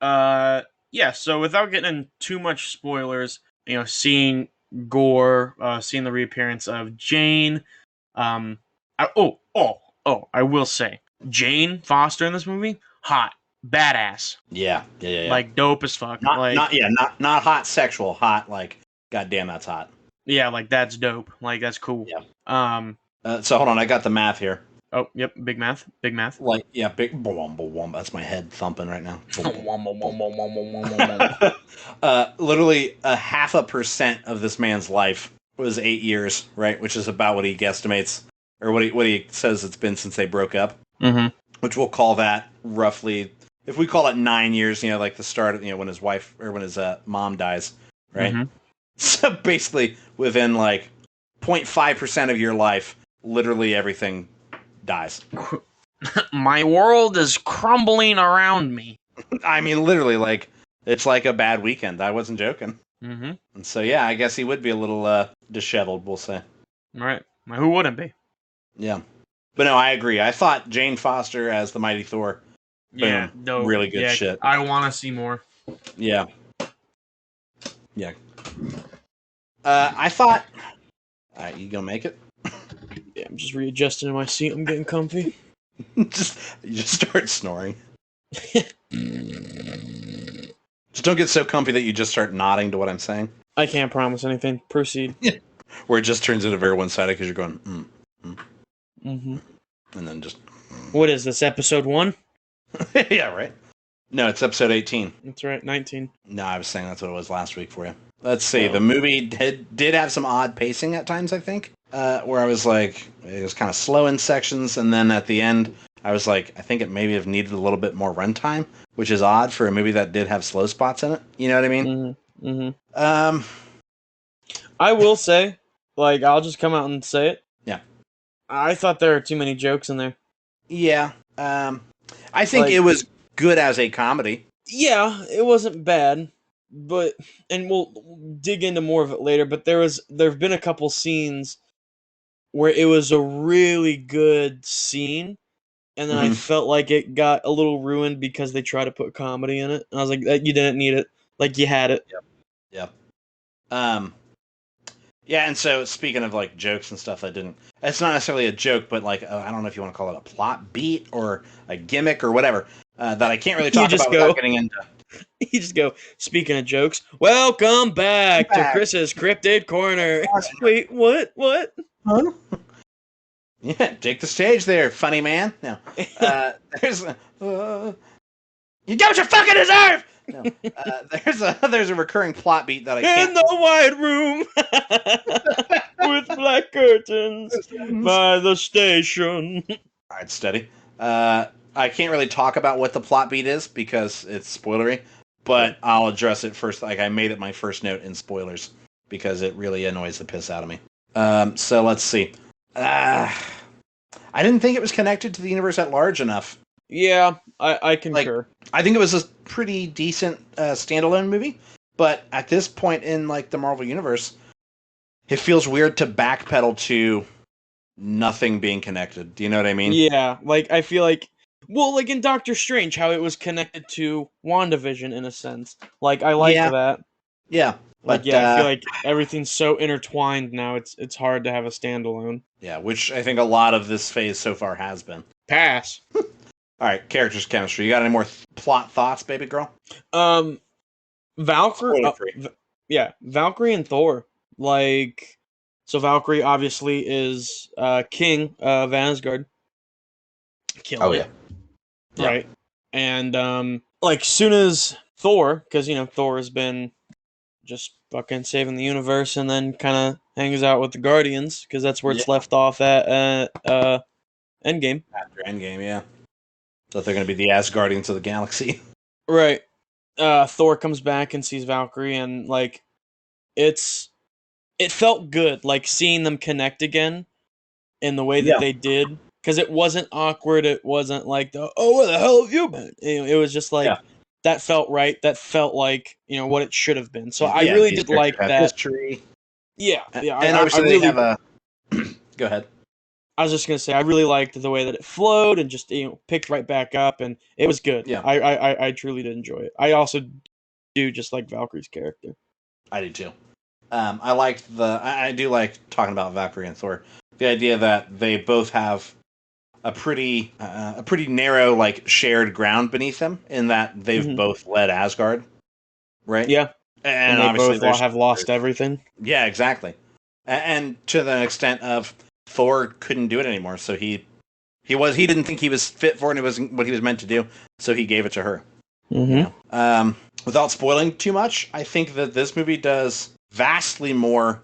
Yeah. So without getting in too much spoilers, seeing Gore, seeing the reappearance of Jane. I will say, Jane Foster in this movie, hot, badass, Yeah. like dope as fuck. Not hot sexual, hot like goddamn that's hot. Yeah, like that's dope. Like that's cool. Yeah. Um. So hold on, I got the math here. Oh, yep. Big math. Big math. Like yeah, big boom boom boom. That's my head thumping right now. Literally a 0.5% of this man's life was 8 years, right? Which is about what he guesstimates, or what he says it's been since they broke up. Mm-hmm. Which we'll call that roughly, if we call it 9 years, like the start of, when his wife or when his mom dies, right? Mm-hmm. So basically, within like 0.5% of your life, literally everything dies. My world is crumbling around me. I mean, literally, like it's like a bad weekend. I wasn't joking. Mm-hmm. And so yeah, I guess he would be a little disheveled, we'll say. Right. Who wouldn't be? Yeah. But no, I agree. I thought Jane Foster as the Mighty Thor. Yeah, Boom. dope. Really good shit. I want to see more. Yeah. Yeah. I thought. All right, you gonna make it? Yeah, I'm just readjusting in my seat. I'm getting comfy. You just start snoring. Just don't get so comfy that you just start nodding to what I'm saying. I can't promise anything. Proceed. Where it just turns into very one-sided because you're going, Mm-hmm. and then just. What is this, episode 1? Yeah, right. No, it's episode 18. That's right, 19. No, I was saying that's what it was last week for you. Let's see. The movie did have some odd pacing at times, I think, where I was like, it was kind of slow in sections, and then at the end, I was like, I think it maybe have needed a little bit more runtime, which is odd for a movie that did have slow spots in it. You know what I mean? Mm-hmm. I will say, like, I'll just come out and say it. Yeah. I thought there were too many jokes in there. Yeah. I think it was good as a comedy. Yeah, it wasn't bad, and we'll dig into more of it later, but there've been a couple scenes where it was a really good scene, and then I felt like it got a little ruined because they tried to put comedy in it. And I was like, you didn't need it. Like, you had it. Yep. Yeah, and so speaking of like jokes and stuff, it's not necessarily a joke, but like I don't know if you want to call it a plot beat or a gimmick or whatever that I can't really talk about without getting into. You just go, speaking of jokes, welcome back to Chris's Cryptid Corner. Wait, what? Huh? Yeah, take the stage there, funny man. No, there's you get what you fucking deserve. No, there's a recurring plot beat that I can't. In the white room with black curtains by the station. All right, steady. I can't really talk about what the plot beat is because it's spoilery, but I'll address it first. Like I made it my first note in spoilers because it really annoys the piss out of me. So let's see. I didn't think it was connected to the universe at large enough. Yeah, I concur. Like, I think it was a pretty decent standalone movie, but at this point in like the Marvel universe, it feels weird to backpedal to nothing being connected. Do you know what I mean? Yeah, like I feel like, well, like in Doctor Strange, how it was connected to WandaVision in a sense. Like I like that. Yeah, Like, but yeah, I feel like everything's so intertwined now. It's hard to have a standalone. yeah, which I think a lot of this phase so far has been. Pass. All right, characters chemistry. You got any more plot thoughts, baby girl? Valkyrie. Spoiler free. Yeah, Valkyrie and Thor. Like, so Valkyrie obviously is king of Asgard. Oh Killing yeah, it, yeah, right? And like soon as Thor, because Thor has been just fucking saving the universe, and then kind of hangs out with the Guardians because that's where yeah. it's left off at Endgame. After Endgame, yeah. So they're going to be the Asgardians of the galaxy. Right. Thor comes back and sees Valkyrie, and like it felt good, like seeing them connect again in the way that Yeah, they did, because it wasn't awkward. It wasn't like oh, where the hell have you been? It was just like yeah, that felt right. That felt like what it should have been. So I yeah. really These did characters like have that. history, Yeah, yeah. and I obviously they have really. a. Go ahead. I was just gonna say I really liked the way that it flowed and just picked right back up, and it was good. Yeah, I truly did enjoy it. I also do just like Valkyrie's character. I do too. I liked I do like talking about Valkyrie and Thor. The idea that they both have a pretty narrow like shared ground beneath them, in that they've Hmm. both led Asgard, right? Yeah, and And they obviously both there's have lost everything. yeah, exactly. And to the extent of Thor couldn't do it anymore, so he didn't think he was fit for it, and it wasn't what he was meant to do, so he gave it to her. You Mm-hmm. know, without spoiling too much, I think that this movie does vastly more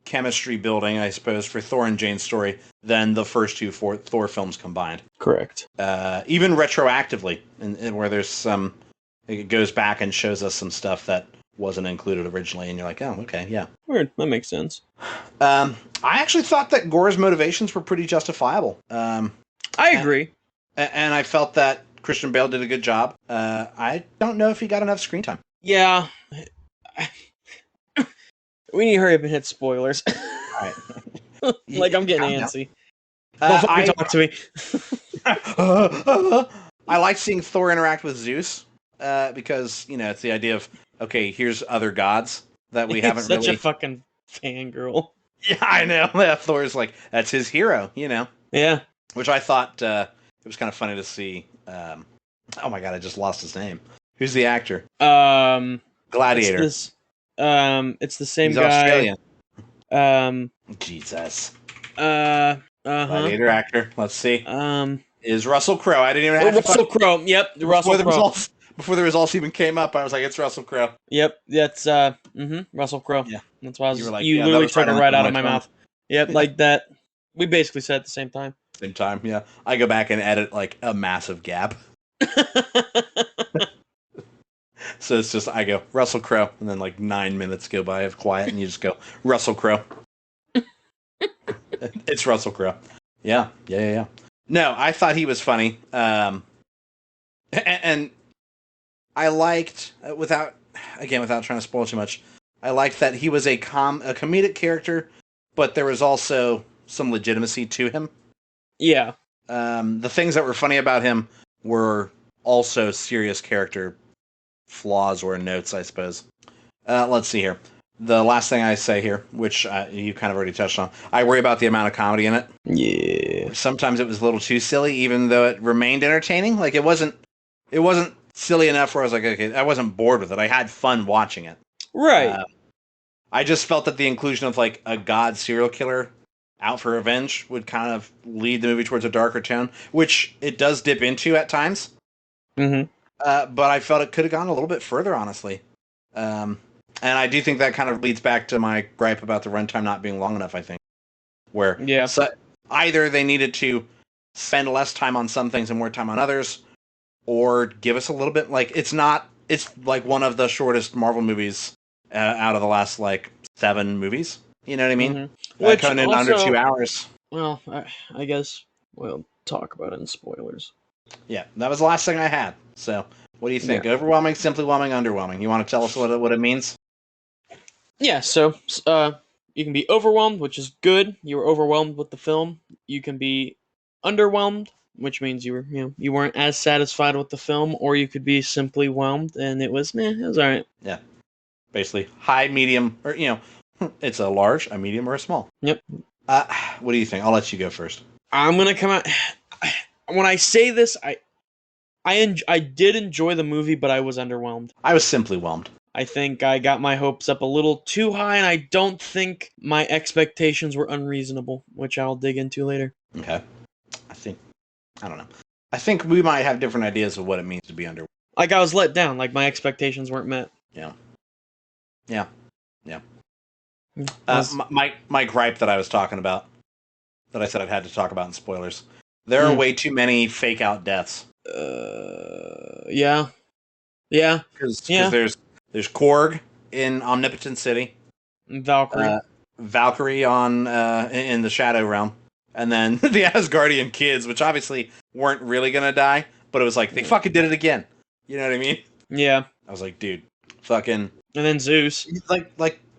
chemistry building, I suppose, for Thor and Jane's story than the first two Thor films combined. Correct. Even retroactively, and where there's some, it goes back and shows us some stuff that wasn't included originally, and you're like, oh, okay, yeah. Weird. That makes sense. I actually thought that Gore's motivations were pretty justifiable. I agree. And I felt that Christian Bale did a good job. I don't know if he got enough screen time. Yeah. We need to hurry up and hit spoilers. All right. Like I'm getting Calm down. antsy. Don't fucking talk to me. I like seeing Thor interact with Zeus because it's the idea of, okay, here's other gods that we haven't Such really. a fucking fangirl. Yeah, I know. Yeah, Thor's like, that's his hero, Yeah. which I thought it was kind of funny to see. Oh my god, I just lost his name. Who's the actor? Gladiator. It's the same He's guy. Australian. Jesus. Gladiator actor. Let's see. Is Russell Crowe. I didn't even have Russell Crowe. Yep, Russell Crowe. Before the results even came up, I was like, it's Russell Crowe. Yep, that's Russell Crowe. Yeah. That's why You were like, you yeah, that literally was took right it on right the out tip of my tongue. mouth. Yep, like that. We basically said at the same time. Same time, yeah. I go back and edit like a massive gap. So it's just, I go, Russell Crowe, and then like 9 minutes go by of quiet, and you just go, Russell Crowe. It's Russell Crowe. Yeah. No, I thought he was funny. And I liked, without trying to spoil too much, I liked that he was a comedic character, but there was also some legitimacy to him. Yeah. The things that were funny about him were also serious character flaws or notes, I suppose. Let's see here. The last thing I say here, which you kind of already touched on, I worry about the amount of comedy in it. Yeah. Sometimes it was a little too silly, even though it remained entertaining. Like it wasn't silly enough where I was like, okay, I wasn't bored with it. I had fun watching it. Right. I just felt that the inclusion of like a god serial killer out for revenge would kind of lead the movie towards a darker tone, which it does dip into at times. Mm-hmm. But I felt it could have gone a little bit further, honestly. And I do think that kind of leads back to my gripe about the runtime not being long enough, I think. Where either they needed to spend less time on some things and more time on others, or give us a little bit, like, it's like one of the shortest Marvel movies out of the last, like, 7 movies. You know what I mean? Mm-hmm. Which coming in under 2 hours. Well, I guess we'll talk about it in spoilers. Yeah, that was the last thing I had. So, what do you think? Yeah. Overwhelming, simply whelming, underwhelming? You want to tell us what it means? Yeah, so you can be overwhelmed, which is good. You were overwhelmed with the film. You can be underwhelmed, which means you weren't as satisfied with the film, or you could be simply whelmed and it was alright. Yeah. Basically, high, medium, or it's a large, a medium, or a small. Yep. What do you think? I'll let you go first. I'm gonna come out. When I say this, I did enjoy the movie, but I was underwhelmed. I was simply whelmed. I think I got my hopes up a little too high, and I don't think my expectations were unreasonable, which I'll dig into later. Okay. I don't know. I think we might have different ideas of what it means to be underwhelmed. Like, I was let down. Like, my expectations weren't met. Yeah. My gripe that I was talking about, that I said I'd had to talk about in spoilers. There are way too many fake out deaths. Yeah. Because there's Korg in Omnipotent City, Valkyrie on in the Shadow Realm, and then the Asgardian kids, which obviously weren't really gonna die, but it was like they fucking did it again. You know what I mean? Yeah. I was like, dude, fucking. And then Zeus.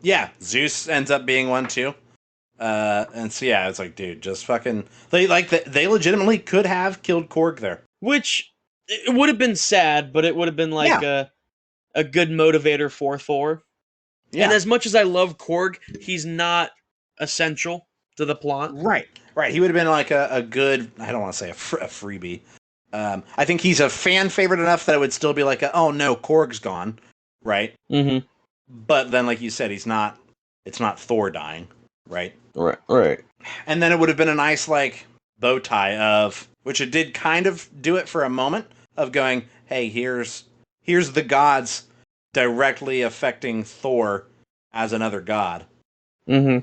Yeah, Zeus ends up being one too. And so yeah, it's like, dude, just fucking. They legitimately could have killed Korg there. Which it would have been sad, but it would have been like a good motivator for Thor. Yeah. And as much as I love Korg, he's not essential to the plot. Right. He would have been like a good. I don't want to say a freebie. I think he's a fan favorite enough that it would still be like, oh no, Korg's gone, right? Mm-hmm. But then, like you said, he's not. It's not Thor dying, right? Right. And then it would have been a nice like bow tie of which it did kind of do it for a moment of going, hey, here's the gods directly affecting Thor as another god. Mm-hmm.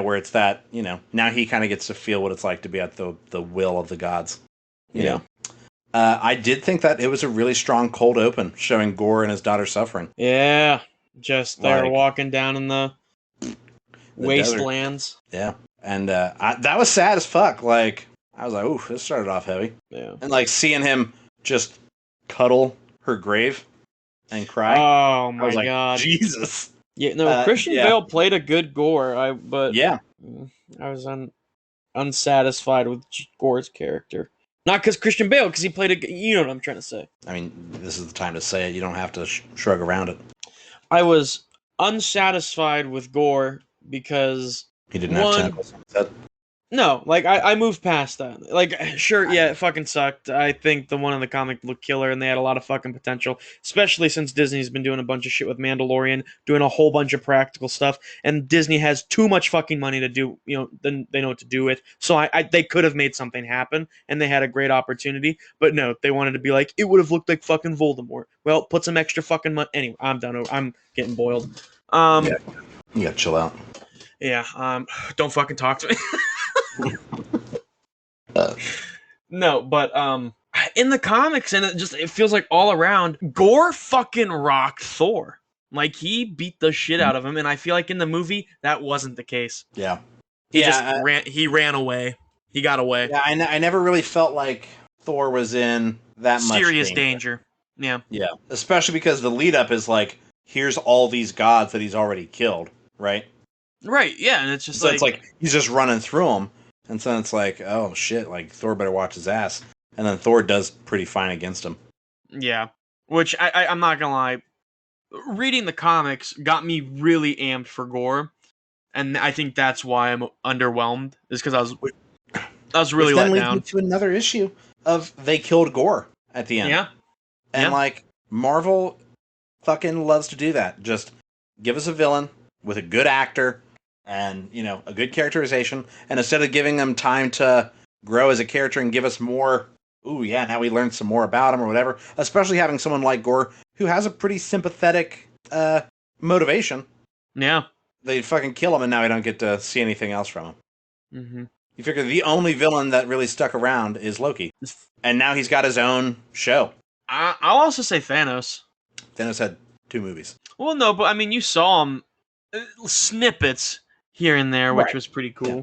Where it's that, now he kind of gets to feel what it's like to be at the will of the gods. You know? I did think that it was a really strong cold open showing Gore and his daughter suffering. Yeah. Just they were walking down in the wastelands. Desert. Yeah. And that was sad as fuck. Like, I was like, ooh, this started off heavy. Yeah. And like seeing him just cuddle her grave and cry. Oh my like, god. Jesus. Yeah, no, Christian Bale played a good Gore. I was unsatisfied with Gore's character. Not because Christian Bale, because he played a. You know what I'm trying to say. I mean, this is the time to say it. You don't have to shrug around it. I was unsatisfied with Gore because he didn't have tentacles on his head. No, like I moved past that. Like, sure, yeah, it fucking sucked. I think the one in the comic looked killer, and they had a lot of fucking potential, especially since Disney's been doing a bunch of shit with Mandalorian, doing a whole bunch of practical stuff, and Disney has too much fucking money to do. Then they know what to do with. So they could have made something happen, and they had a great opportunity, but no, they wanted to be like, it would have looked like fucking Voldemort. Well, put some extra fucking money. Anyway, I'm done. I'm getting boiled. Yeah, you gotta chill out. Yeah. Don't fucking talk to me. No, but in the comics, and it feels like all around, Gore fucking rocked Thor. Like, he beat the shit out of him, and I feel like in the movie that wasn't the case. Yeah, he ran away. He got away. Yeah, I never really felt like Thor was in that much serious danger. Yeah, especially because the lead up is like, here's all these gods that he's already killed, right? Right. Yeah, and it's just so it's like he's just running through them. And so it's like, oh shit, like Thor better watch his ass. And then Thor does pretty fine against him. Yeah. Which I'm not gonna lie, reading the comics got me really amped for Gore. And I think that's why I'm underwhelmed, is because I was really let down. Leads me to another issue of they killed Gore at the end. Yeah. And like Marvel fucking loves to do that. Just give us a villain with a good actor and, a good characterization. And instead of giving them time to grow as a character and give us more, now we learned some more about him or whatever, especially having someone like Gore who has a pretty sympathetic motivation. Yeah. They fucking kill him and now we don't get to see anything else from him. Mm-hmm. You figure the only villain that really stuck around is Loki. And now he's got his own show. I'll also say Thanos. Thanos had 2 movies. Well, no, but I mean, you saw him snippets here and there, which was pretty cool. Yeah.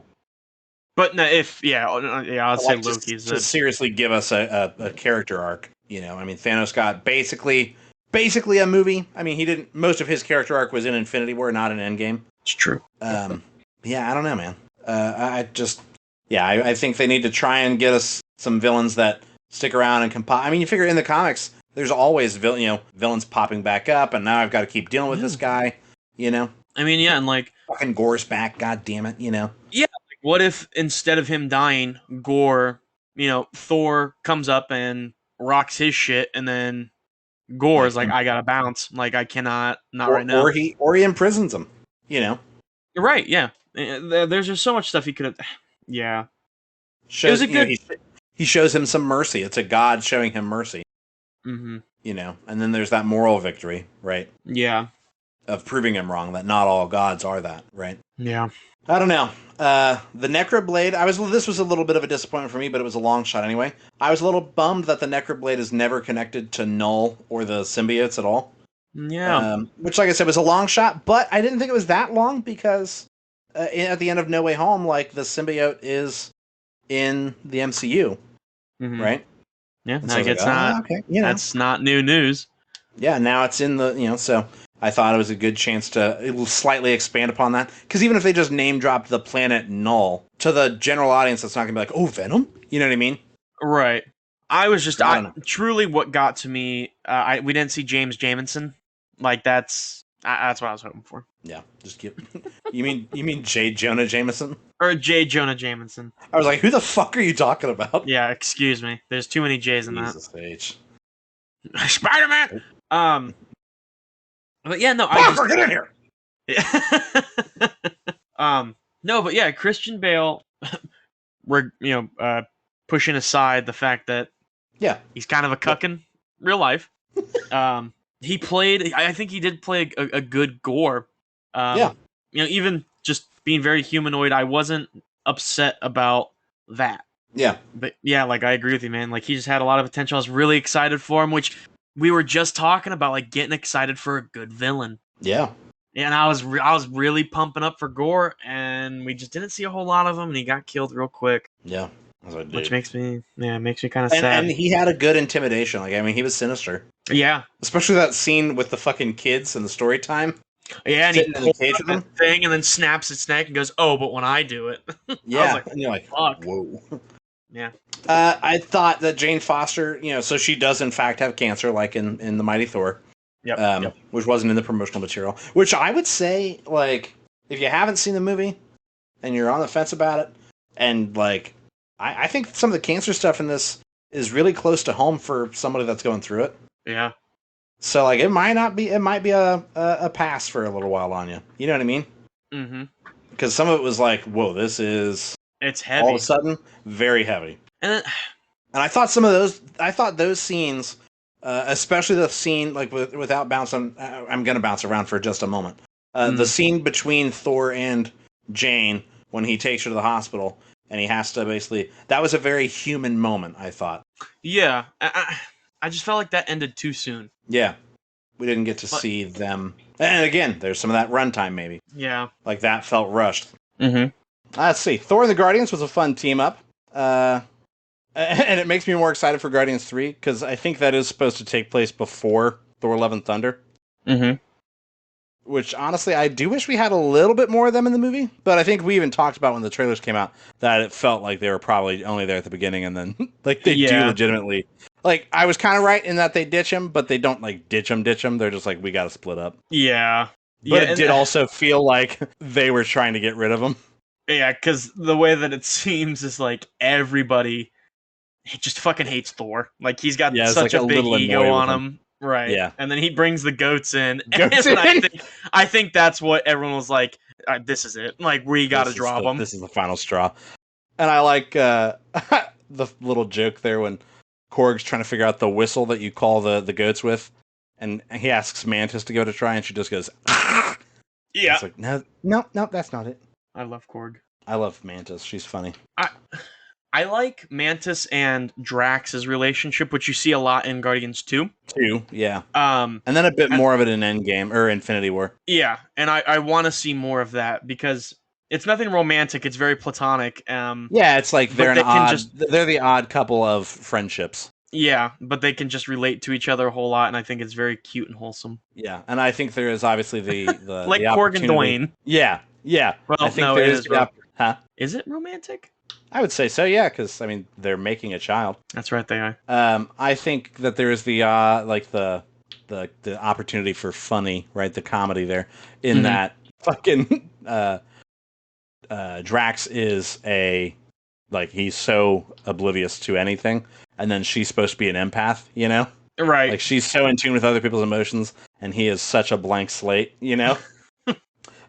But no, I'd say Loki's to seriously give us a character arc. I mean, Thanos got basically a movie. I mean, he didn't. Most of his character arc was in Infinity War, not in Endgame. It's true. I don't know, man. I think they need to try and get us some villains that stick around and compile. I mean, you figure in the comics, There's always villains popping back up, and now I've got to keep dealing with this guy. I mean, yeah, and like fucking Gore's back. God damn it. Yeah. Like, what if instead of him dying, Gore, Thor comes up and rocks his shit, and then Gore's like, I gotta bounce. Like, I cannot, not right now. Or he imprisons him. You're right. Yeah. There's just so much stuff he could have. Yeah. Shows, he shows him some mercy. It's a god showing him mercy. Mm-hmm. And then there's that moral victory, right? Yeah. Of proving him wrong, that not all gods are that, right? Yeah. I don't know. The Necroblade, this was a little bit of a disappointment for me, but it was a long shot anyway. I was a little bummed that the Necroblade is never connected to Null or the symbiotes at all. Yeah. Which, like I said, was a long shot, but I didn't think it was that long because at the end of No Way Home, like, the symbiote is in the MCU, right? Yeah, like, it's not. Okay. That's not new news. Yeah, now it's in the so I thought it was a good chance to slightly expand upon that, because even if they just name dropped the planet Null to the general audience, that's not gonna be like, oh, Venom. You know what I mean? Right. I was just truly what got to me. We didn't see James Jameson. Like, that's what I was hoping for. Yeah, just give. You mean J. Jonah Jameson? Or J. Jonah Jameson. I was like, who the fuck are you talking about? Yeah, excuse me. There's too many J's in Jesus H. Spider-Man. But yeah, no, get in here. No, but yeah, Christian Bale. We're pushing aside the fact that he's kind of a cuck in real life. He played. I think he did play a good Gore. Even just being very humanoid, I wasn't upset about that. Yeah. But yeah, like, I agree with you, man. Like, he just had a lot of potential. I was really excited for him, which we were just talking about, like, getting excited for a good villain. Yeah. And I was really pumping up for Gore, and we just didn't see a whole lot of him, and he got killed real quick. Yeah. Which makes me kind of sad. And he had a good intimidation. Like, I mean, he was sinister. Yeah. Especially that scene with the fucking kids and the story time. Yeah, and he pulls out that thing and then snaps its neck and goes, "Oh, but when I do it." Yeah. I was like, and you're like, fuck. Whoa. Yeah. I thought that Jane Foster, so she does in fact have cancer, like in the Mighty Thor. Yep. Which wasn't in the promotional material. Which I would say, like, if you haven't seen the movie and you're on the fence about it, and like, I think some of the cancer stuff in this is really close to home for somebody that's going through it. Yeah. So, like, it might be a pass for a little while on you. You know what I mean? Mm-hmm. Because some of it was like, whoa, it's heavy. All of a sudden, very heavy. And I thought those scenes, especially the scene, like, without bouncing, I'm going to bounce around for just a moment. The scene between Thor and Jane when he takes her to the hospital and he has to that was a very human moment, I thought. Yeah. I just felt like that ended too soon. Yeah. We didn't get to see them. And again, there's some of that runtime, maybe. Yeah. Like, that felt rushed. Mm-hmm. Let's see. Thor and the Guardians was a fun team-up. And it makes me more excited for Guardians 3, because I think that is supposed to take place before Thor Love and Thunder. Mm-hmm. Which, honestly, I do wish we had a little bit more of them in the movie. But I think we even talked about when the trailers came out that it felt like they were probably only there at the beginning, and then, like, they do legitimately... Like, I was kind of right in that they ditch him, but they don't, like, ditch him. They're just like, we gotta split up. Yeah. But it did also feel like they were trying to get rid of him. Yeah, because the way that it seems is, like, everybody just fucking hates Thor. Like, he's got such a big ego on him. Right. Yeah. And then he brings the goats in. I think that's what everyone was like, this is it. Like, we gotta drop him. This is the final straw. And I like the little joke there when Korg's trying to figure out the whistle that you call the goats with, and he asks Mantis to go to try, and she just goes, ah! Yeah. It's like, no, that's not it. I love Korg. I love Mantis. She's funny. I like Mantis and Drax's relationship, which you see a lot in Guardians 2. Yeah. And then a bit more of it in Endgame, or Infinity War. Yeah, and I want to see more of that, because it's nothing romantic. It's very platonic. Yeah, it's like they're the odd couple of friendships. Yeah, but they can just relate to each other a whole lot, and I think it's very cute and wholesome. Yeah, and I think there is obviously the like Korg and Dwayne. Yeah. Well, I think no, there is. Huh? Is it romantic? I would say so, yeah, because I mean they're making a child. That's right, they are. I think that there is the the opportunity for funny, right? The comedy there, in that fucking Drax is he's so oblivious to anything, and then she's supposed to be an empath, you know? Right. Like she's so in tune with other people's emotions, and he is such a blank slate, you know?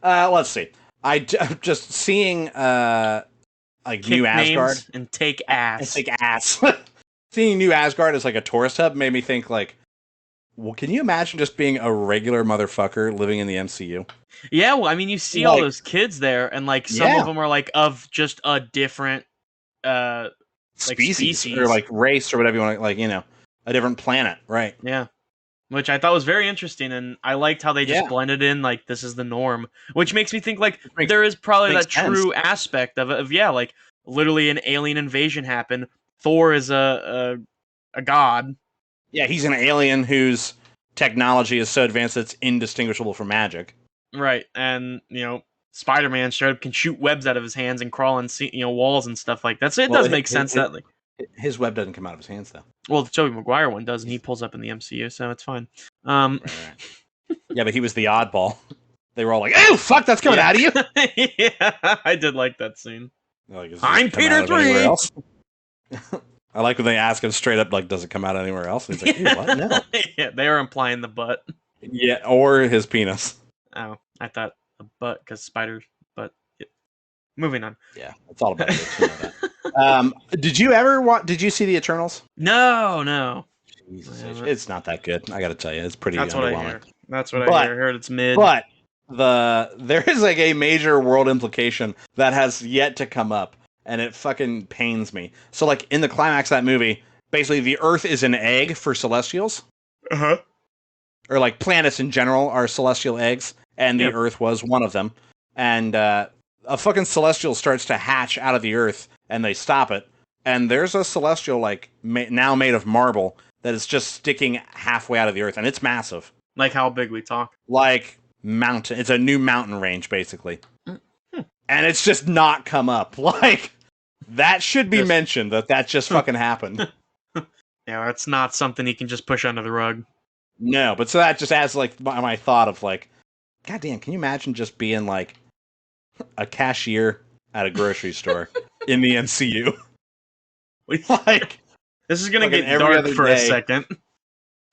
Let's see. Just seeing Kick New Asgard and take ass. and take ass. Seeing New Asgard as like a tourist hub made me think like, well, can you imagine just being a regular motherfucker living in the MCU? Yeah, well, I mean, you see all those kids there, and like some of them are like of just a different species or like race or whatever you want to, like, you know, a different planet, right? Yeah. Which I thought was very interesting, and I liked how they just blended in, like, this is the norm. Which makes me think, like, there is probably that true aspect of it, like, literally an alien invasion happened. Thor is a god. Yeah, he's an alien whose technology is so advanced that it's indistinguishable from magic. Right, and, you know, Spider-Man straight up can shoot webs out of his hands and crawl on, walls and stuff like that. So it does make sense that, like... His web doesn't come out of his hands, though. Well, the Tobey Maguire one does, and he pulls up in the MCU, so it's fine. Right. Yeah, but he was the oddball. They were all like, "Oh, fuck, that's coming out of you!" Yeah, I did like that scene. Like, I'm Peter 3! I like when they ask him straight up, like, does it come out anywhere else? And he's like, what? No. Yeah, they are implying the butt. Yeah, or his penis. Oh, I thought the butt, because spiders, but... Yeah. Moving on. Yeah, it's all about it. You know that. Did you see the Eternals? No. Jesus, it's not that good. I got to tell you, it's pretty. That's what I hear. That's what I hear. I heard it's mid. But there is like a major world implication that has yet to come up, and it fucking pains me. So like in the climax of that movie, basically the Earth is an egg for Celestials. Or like planets in general are celestial eggs, and the Earth was one of them. And a fucking Celestial starts to hatch out of the Earth. And they stop it, and there's a Celestial like now made of marble that is just sticking halfway out of the Earth, and it's massive. Like how big we talk? Like mountain. It's a new mountain range, basically. And it's just not come up. Like that should be mentioned that just fucking happened. Yeah, it's not something you can just push under the rug. No, but so that just adds like my thought of like, goddamn, can you imagine just being like a cashier at a grocery store in the MCU? Like, this is gonna get dark for a second.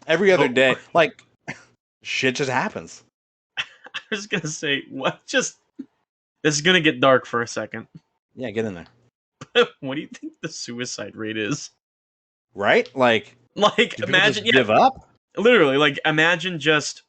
Every other day, like, shit just happens. I was gonna say, what? Just this is gonna get dark for a second. Yeah, get in there. What do you think the suicide rate is? Right? Like imagine just give up. Literally, like, imagine just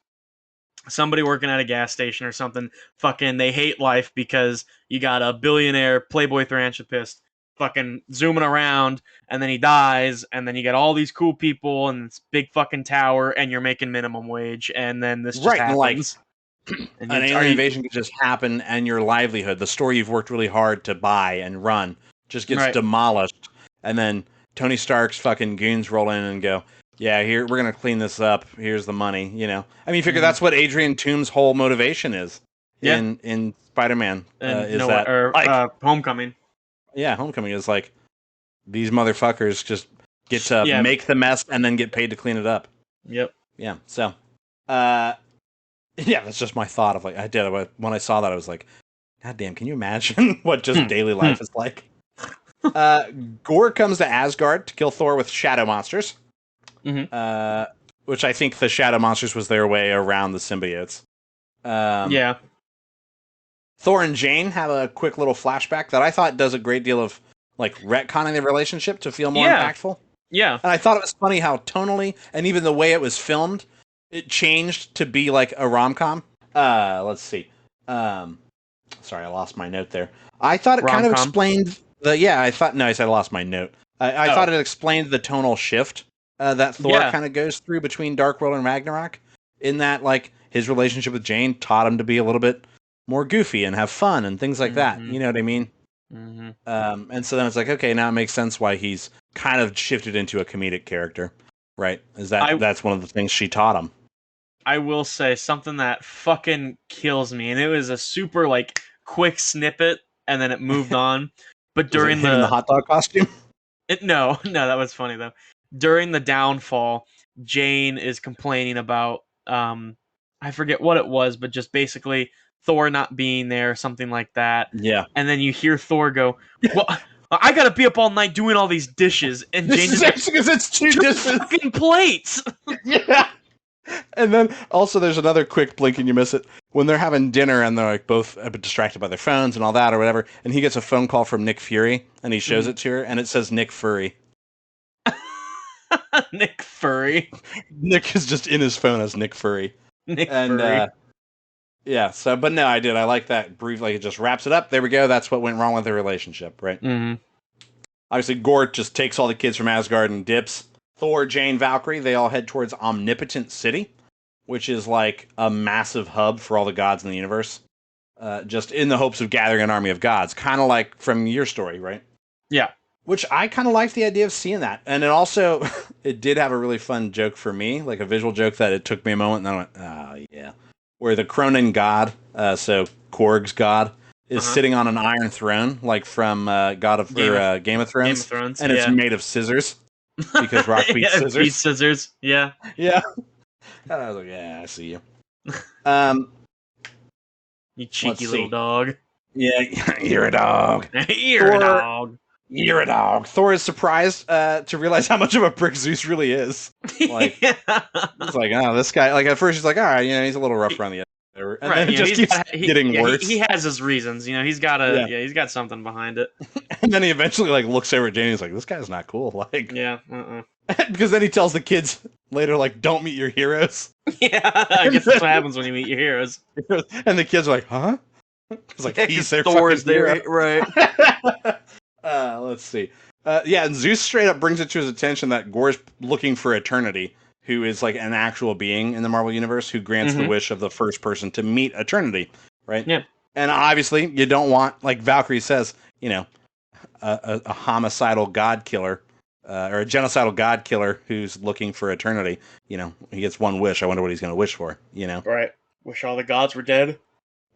somebody working at a gas station or something. Fucking, they hate life because you got a billionaire Playboy philanthropist fucking zooming around, and then he dies, and then you got all these cool people and this big fucking tower, and you're making minimum wage, and then this just happens. And an alien invasion could just happen, and your livelihood, the store you've worked really hard to buy and run, just gets demolished, and then Tony Stark's fucking goons roll in and go, yeah, here, we're gonna clean this up, here's the money, you know? I mean, you figure that's what Adrian Toome's whole motivation is in Spider-Man. Homecoming. Yeah, Homecoming is like, these motherfuckers just get to make the mess and then get paid to clean it up. Yep. Yeah, so, yeah, that's just my thought of like, when I saw that, I was like, God damn, can you imagine what just daily life is like? Gore comes to Asgard to kill Thor with shadow monsters. Which I think the shadow monsters was their way around the symbiotes. Yeah. Thor and Jane have a quick little flashback that I thought does a great deal of like retconning their relationship to feel more impactful. Yeah. And I thought it was funny how tonally and even the way it was filmed, it changed to be like a rom-com. Let's see. Sorry, I lost my note there. I thought it kind of explained I said I lost my note. I thought it explained the tonal shift that Thor kind of goes through between Dark World and Ragnarok, in that like his relationship with Jane taught him to be a little bit more goofy and have fun and things like that. You know what I mean? And so then it's like, okay, now it makes sense why he's kind of shifted into a comedic character, right? That's one of the things she taught him. I will say something that fucking kills me, and it was a super like quick snippet, and then it moved on. But Was it during him in the hot dog costume? no, that was funny though. During the downfall, Jane is complaining about I forget what it was, but just basically Thor not being there, something like that. Yeah. And then you hear Thor go, "Well, I gotta be up all night doing all these dishes," and This Jane is just actually because it's two dishes. fucking plates. Yeah. And then also there's another quick blink and you miss it when they're having dinner and they're like both a bit distracted by their phones and all that or whatever. And he gets a phone call from Nick Fury and he shows it to her and it says Nick Fury. Nick Fury. Nick is just in his phone as Nick Fury. Nick And Fury. yeah, so but no, I did. I like that briefly. It just wraps it up. There we go. That's what went wrong with their relationship, right? Mm-hmm. Obviously, Gort just takes all the kids from Asgard and dips. Thor, Jane, Valkyrie, they all head towards Omnipotent City, which is like a massive hub for all the gods in the universe. Just in the hopes of gathering an army of gods. Kind of like from your story, right? Yeah. Which I kind of liked the idea of seeing that. And it also, it did have a really fun joke for me, like a visual joke that it took me a moment and I went, oh, yeah. Where the Cronin god, so Korg's god, is sitting on an iron throne, like from Game of Thrones. And it's made of scissors. Because rock beats scissors. Beats scissors, yeah. Yeah. And I was like, yeah, I see you. You cheeky little dog. Yeah, you're a dog. You're a dog. You're a dog. Thor is surprised to realize how much of a prick Zeus really is. Like, it's like, oh, this guy. Like at first, he's like, all right, he's a little rough around the edge. And then it just keeps getting worse. He has his reasons, he's got he's got something behind it. And then he eventually like looks over at Jane and he's like, this guy's not cool. Like, yeah, because then he tells the kids later, like, don't meet your heroes. Yeah, I guess that's what happens when you meet your heroes. And the kids are like, huh? It's like, he's their Thor's fucking hero. right? Let's see. Yeah, and Zeus straight up brings it to his attention that Gor's looking for Eternity, who is like an actual being in the Marvel Universe who grants the wish of the first person to meet Eternity, right? Yeah. And obviously, you don't want, like Valkyrie says, a homicidal god killer, or a genocidal god killer who's looking for Eternity. He gets one wish. I wonder what he's going to wish for, Right. Wish all the gods were dead.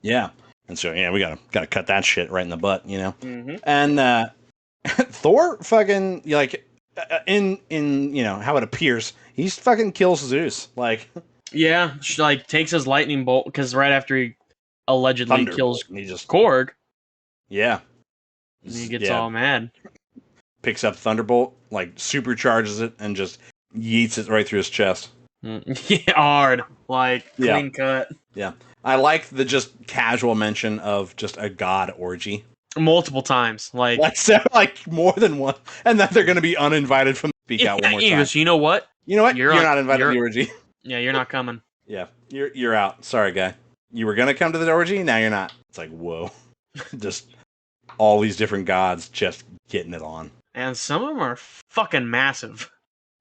Yeah. And so, yeah, we gotta cut that shit right in the butt, And Thor fucking, like, in how it appears, he fucking kills Zeus. Like, yeah, like takes his lightning bolt because right after he allegedly kills Korg, yeah, he gets all mad. Picks up Thunderbolt, like supercharges it, and just yeets it right through his chest. Yeah, hard, like clean cut. Yeah, I like the just casual mention of just a god orgy. Multiple times, like more than one, and that they're going to be uninvited from Speak Out one more time. You know what? You're not invited to the orgy. Yeah, you're not coming. Yeah, you're out. Sorry, guy. You were going to come to the orgy, now you're not. It's like, whoa. Just all these different gods just getting it on. And some of them are fucking massive.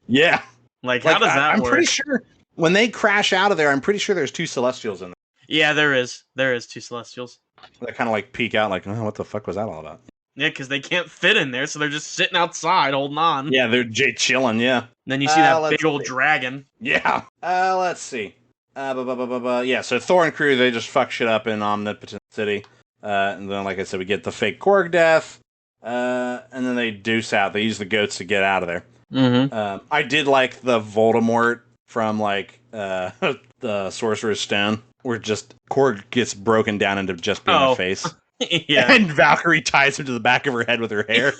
Yeah. Like how does that work? I'm pretty sure when they crash out of there, I'm pretty sure there's two Celestials in there. Yeah, there is. There is two Celestials. They kind of like peek out like, oh, what the fuck was that all about? Yeah, because they can't fit in there, so they're just sitting outside holding on. Yeah, they're chilling, yeah. Then you see that big old dragon. Yeah. Let's see. Yeah, so Thor and crew, they just fuck shit up in Omnipotent City. And then, like I said, we get the fake Korg death. And then they deuce out. They use the goats to get out of there. Mm-hmm. I did like the Voldemort from, like, the Sorcerer's Stone, where just Korg gets broken down into just being a face. Yeah. And Valkyrie ties him to the back of her head with her hair.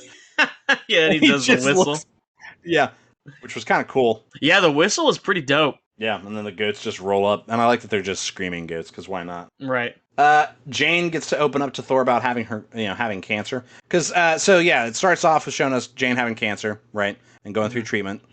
Yeah, and he does the whistle. Yeah, which was kind of cool. Yeah, the whistle was pretty dope. Yeah, and then the goats just roll up. And I like that they're just screaming goats, because why not? Right. Jane gets to open up to Thor about having cancer. Because, it starts off with showing us Jane having cancer, right? And going through treatment.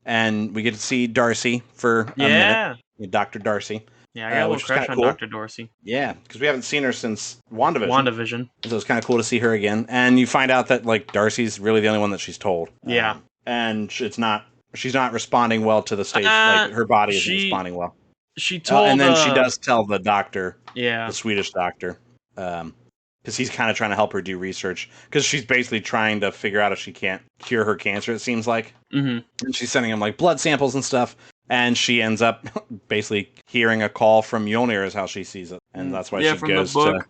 And we get to see Darcy for a minute. Dr. Darcy. Yeah, I got a little crush on Dr. Darcy. Yeah, because we haven't seen her since WandaVision. So it's kind of cool to see her again. And you find out that, like, Darcy's really the only one that she's told. Yeah. And she's not responding well to the stage. Like, her body isn't responding well. She told... and then she does tell the doctor, the Swedish doctor, because he's kind of trying to help her do research. Because she's basically trying to figure out if she can't cure her cancer, it seems like. Mm-hmm. And she's sending him, like, blood samples and stuff. And she ends up basically hearing a call from Mjolnir is how she sees it. And that's why she goes to...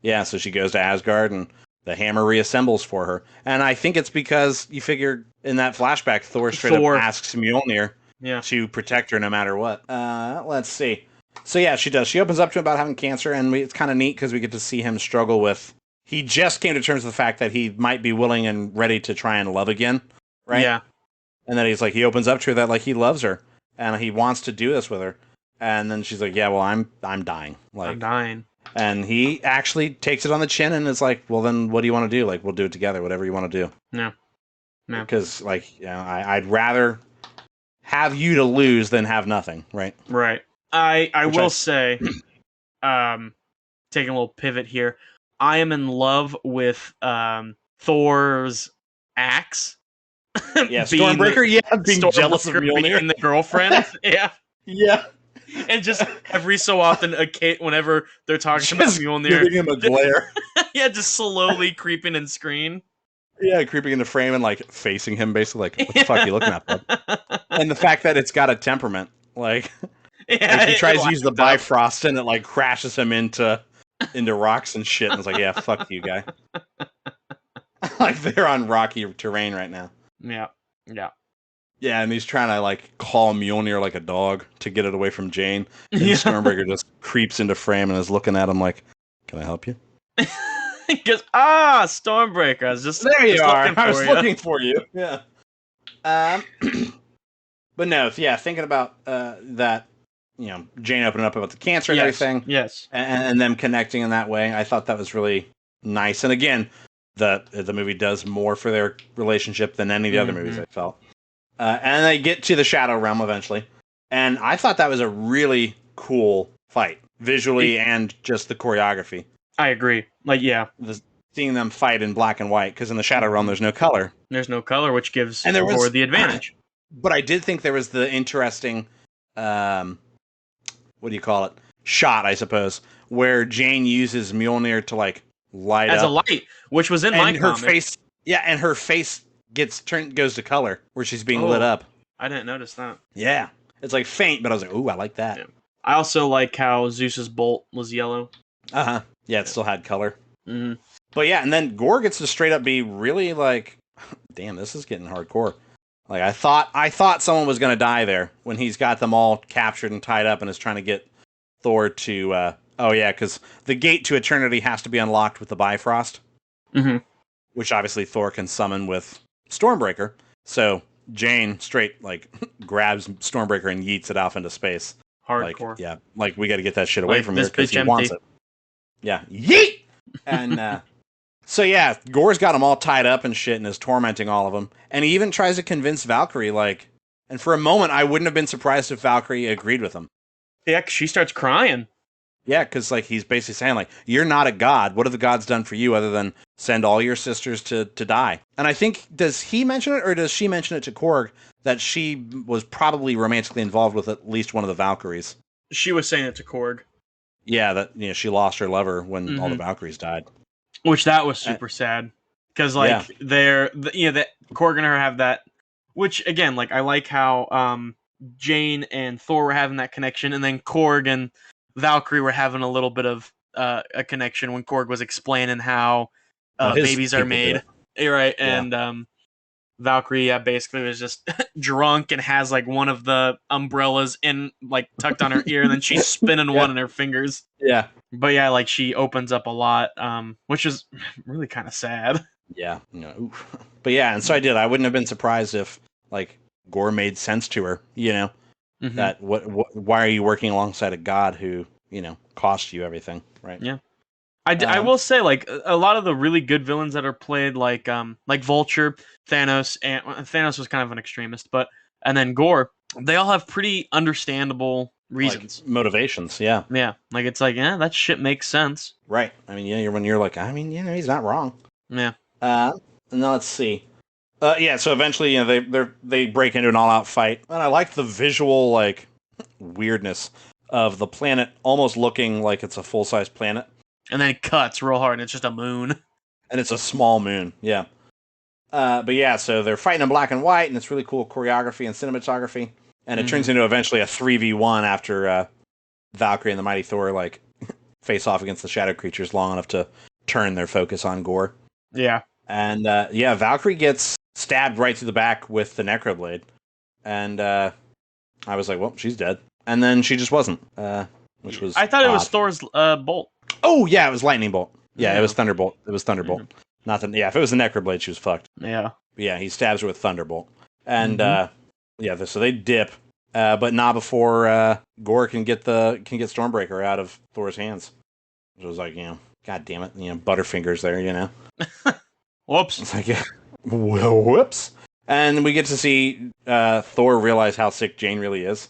Yeah, so she goes to Asgard and the hammer reassembles for her. And I think it's because you figure in that flashback, Thor straight up asks Mjolnir to protect her no matter what. Let's see. So yeah, she does. She opens up to him about having cancer, and it's kind of neat because we get to see him struggle with. He just came to terms with the fact that he might be willing and ready to try and love again, right? Yeah. And then he's like, he opens up to her that like he loves her and he wants to do this with her. And then she's like, yeah, well, I'm dying. Like, I'm dying. And he actually takes it on the chin and is like, well, then what do you want to do? Like, we'll do it together, whatever you want to do. No. Because, like, you know, I'd rather have you to lose than have nothing, right? Right. I will say, taking a little pivot here, I am in love with Thor's axe. Yeah, Stormbreaker, being jealous of Mjolnir. And the girlfriend, yeah. Yeah. And just every so often, whenever they're talking about Mjolnir, giving him a glare. Yeah, just slowly creeping in screen. Yeah, creeping in the frame and like facing him, basically like, what the fuck are you looking at, bud? And the fact that it's got a temperament, like, like he tries to use the Bifrost and it like crashes him into rocks and shit, and it's like, yeah, fuck you, guy. Like they're on rocky terrain right now. Yeah. Yeah, and he's trying to like call Mjolnir like a dog to get it away from Jane. And Stormbreaker just creeps into frame and is looking at him like, "Can I help you?" Because Stormbreaker, I was just there. You are. I was looking for you. Yeah. But no, yeah, thinking about that, you know, Jane opening up about the cancer and everything. Yes. And them connecting in that way, I thought that was really nice. And again, the movie does more for their relationship than any of the other movies, I felt. And they get to the Shadow Realm eventually. And I thought that was a really cool fight, visually and just the choreography. I agree. Like, yeah. Seeing them fight in black and white, because in the Shadow Realm there's no color. There's no color, which gives Thor the advantage. But I did think there was the interesting, what do you call it? Shot, I suppose, where Jane uses Mjolnir to like light as up. a light, which was in my her comic. face. Yeah, and her face goes to color where she's being lit up. I didn't notice that. Yeah, it's like faint, but I was like, ooh, I like that. Yeah. I also like how Zeus's bolt was yellow. Yeah, it still had color. Mm-hmm. But yeah, and then Gore gets to straight up be really like, damn, this is getting hardcore. Like I thought someone was gonna die there when he's got them all captured and tied up and is trying to get Thor to. Because the gate to eternity has to be unlocked with the Bifrost, which obviously Thor can summon with Stormbreaker. So Jane straight like grabs Stormbreaker and yeets it off into space. Hardcore. Like, yeah, like we got to get that shit away from here because he wants it. Yeah, yeet. And so yeah, Gore's got them all tied up and shit, and is tormenting all of them. And he even tries to convince Valkyrie. Like, and for a moment, I wouldn't have been surprised if Valkyrie agreed with him. Yeah, she starts crying. Yeah, because like he's basically saying like, you're not a god. What have the gods done for you other than send all your sisters to die? And I think, does he mention it or does she mention it to Korg that she was probably romantically involved with at least one of the Valkyries? She was saying it to Korg. Yeah, that she lost her lover when all the Valkyries died. Which that was super sad because like that Korg and her have that. Which again, like I like how Jane and Thor were having that connection, and then Korg and Valkyrie were having a little bit of a connection when Korg was explaining how babies are made. Right, and Valkyrie basically was just drunk and has like one of the umbrellas in like tucked on her ear, and then she's spinning one in her fingers. Yeah. But yeah, like she opens up a lot, which is really kind of sad. Yeah. No. But yeah, and so I wouldn't have been surprised if like Gore made sense to her, you know. That why are you working alongside a god who, you know, cost you everything, right? Yeah. I will say, like, a lot of the really good villains that are played, like Vulture, Thanos, and Thanos was kind of an extremist, and then Gore, they all have pretty understandable reasons. Like, motivations, yeah. Yeah, like, it's like, yeah, that shit makes sense. Right. I mean, yeah, when you're like, I mean, you know, he's not wrong. Yeah. And now let's see. Yeah, so eventually, you know, they break into an all-out fight, and I like the visual, like, weirdness of the planet almost looking like it's a full-size planet. And then it cuts real hard, and it's just a moon. And it's a small moon, yeah. But yeah, so they're fighting in black and white, and it's really cool choreography and cinematography. And it turns into eventually a 3v1 after Valkyrie and the Mighty Thor, like, face off against the shadow creatures long enough to turn their focus on Gore. Yeah. And Valkyrie gets stabbed right through the back with the Necroblade. And I was like, well, she's dead. And then she just wasn't, which was I thought it was odd. Thor's bolt. Oh, yeah, it was Lightning Bolt. Yeah, Yeah. it was Thunderbolt. It was Thunderbolt. Not that, if it was the Necroblade, she was fucked. Yeah. But yeah, he stabs her with Thunderbolt. And, so they dip, but not before Gore can get Stormbreaker out of Thor's hands. Which was like, God damn it, Butterfingers there, Whoops. It's like, whoops. And we get to see Thor realize how sick Jane really is.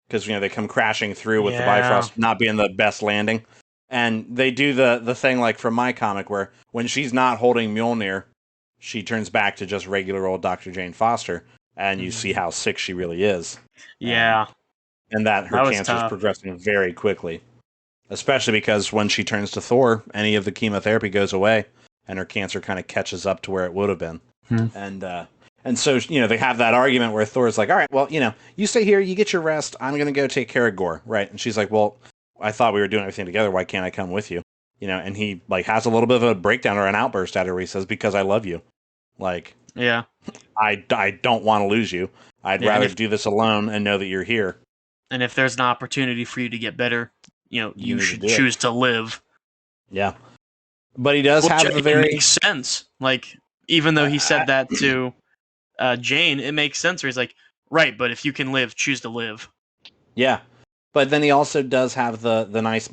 Because, they come crashing through with the Bifrost not being the best landing. And they do the thing like from my comic where when she's not holding Mjolnir, she turns back to just regular old Dr. Jane Foster. And you see how sick she really is. Yeah. And that her cancer is progressing very quickly. Especially because when she turns to Thor, any of the chemotherapy goes away. And her cancer kind of catches up to where it would have been. And so, they have that argument where Thor's like, all right, well, you stay here, you get your rest, I'm going to go take care of Gore, right? And she's like, well, I thought we were doing everything together, why can't I come with you? And he, has a little bit of a breakdown or an outburst at her where he says, because I love you. Yeah. I don't want to lose you. I'd rather do this alone and know that you're here. And if there's an opportunity for you to get better, you should choose to live. Yeah. But he does have the very... It makes sense. Even though he said that to... Jane, it makes sense where he's like, right, but if you can live, choose to live. Yeah. But then he also does have the nice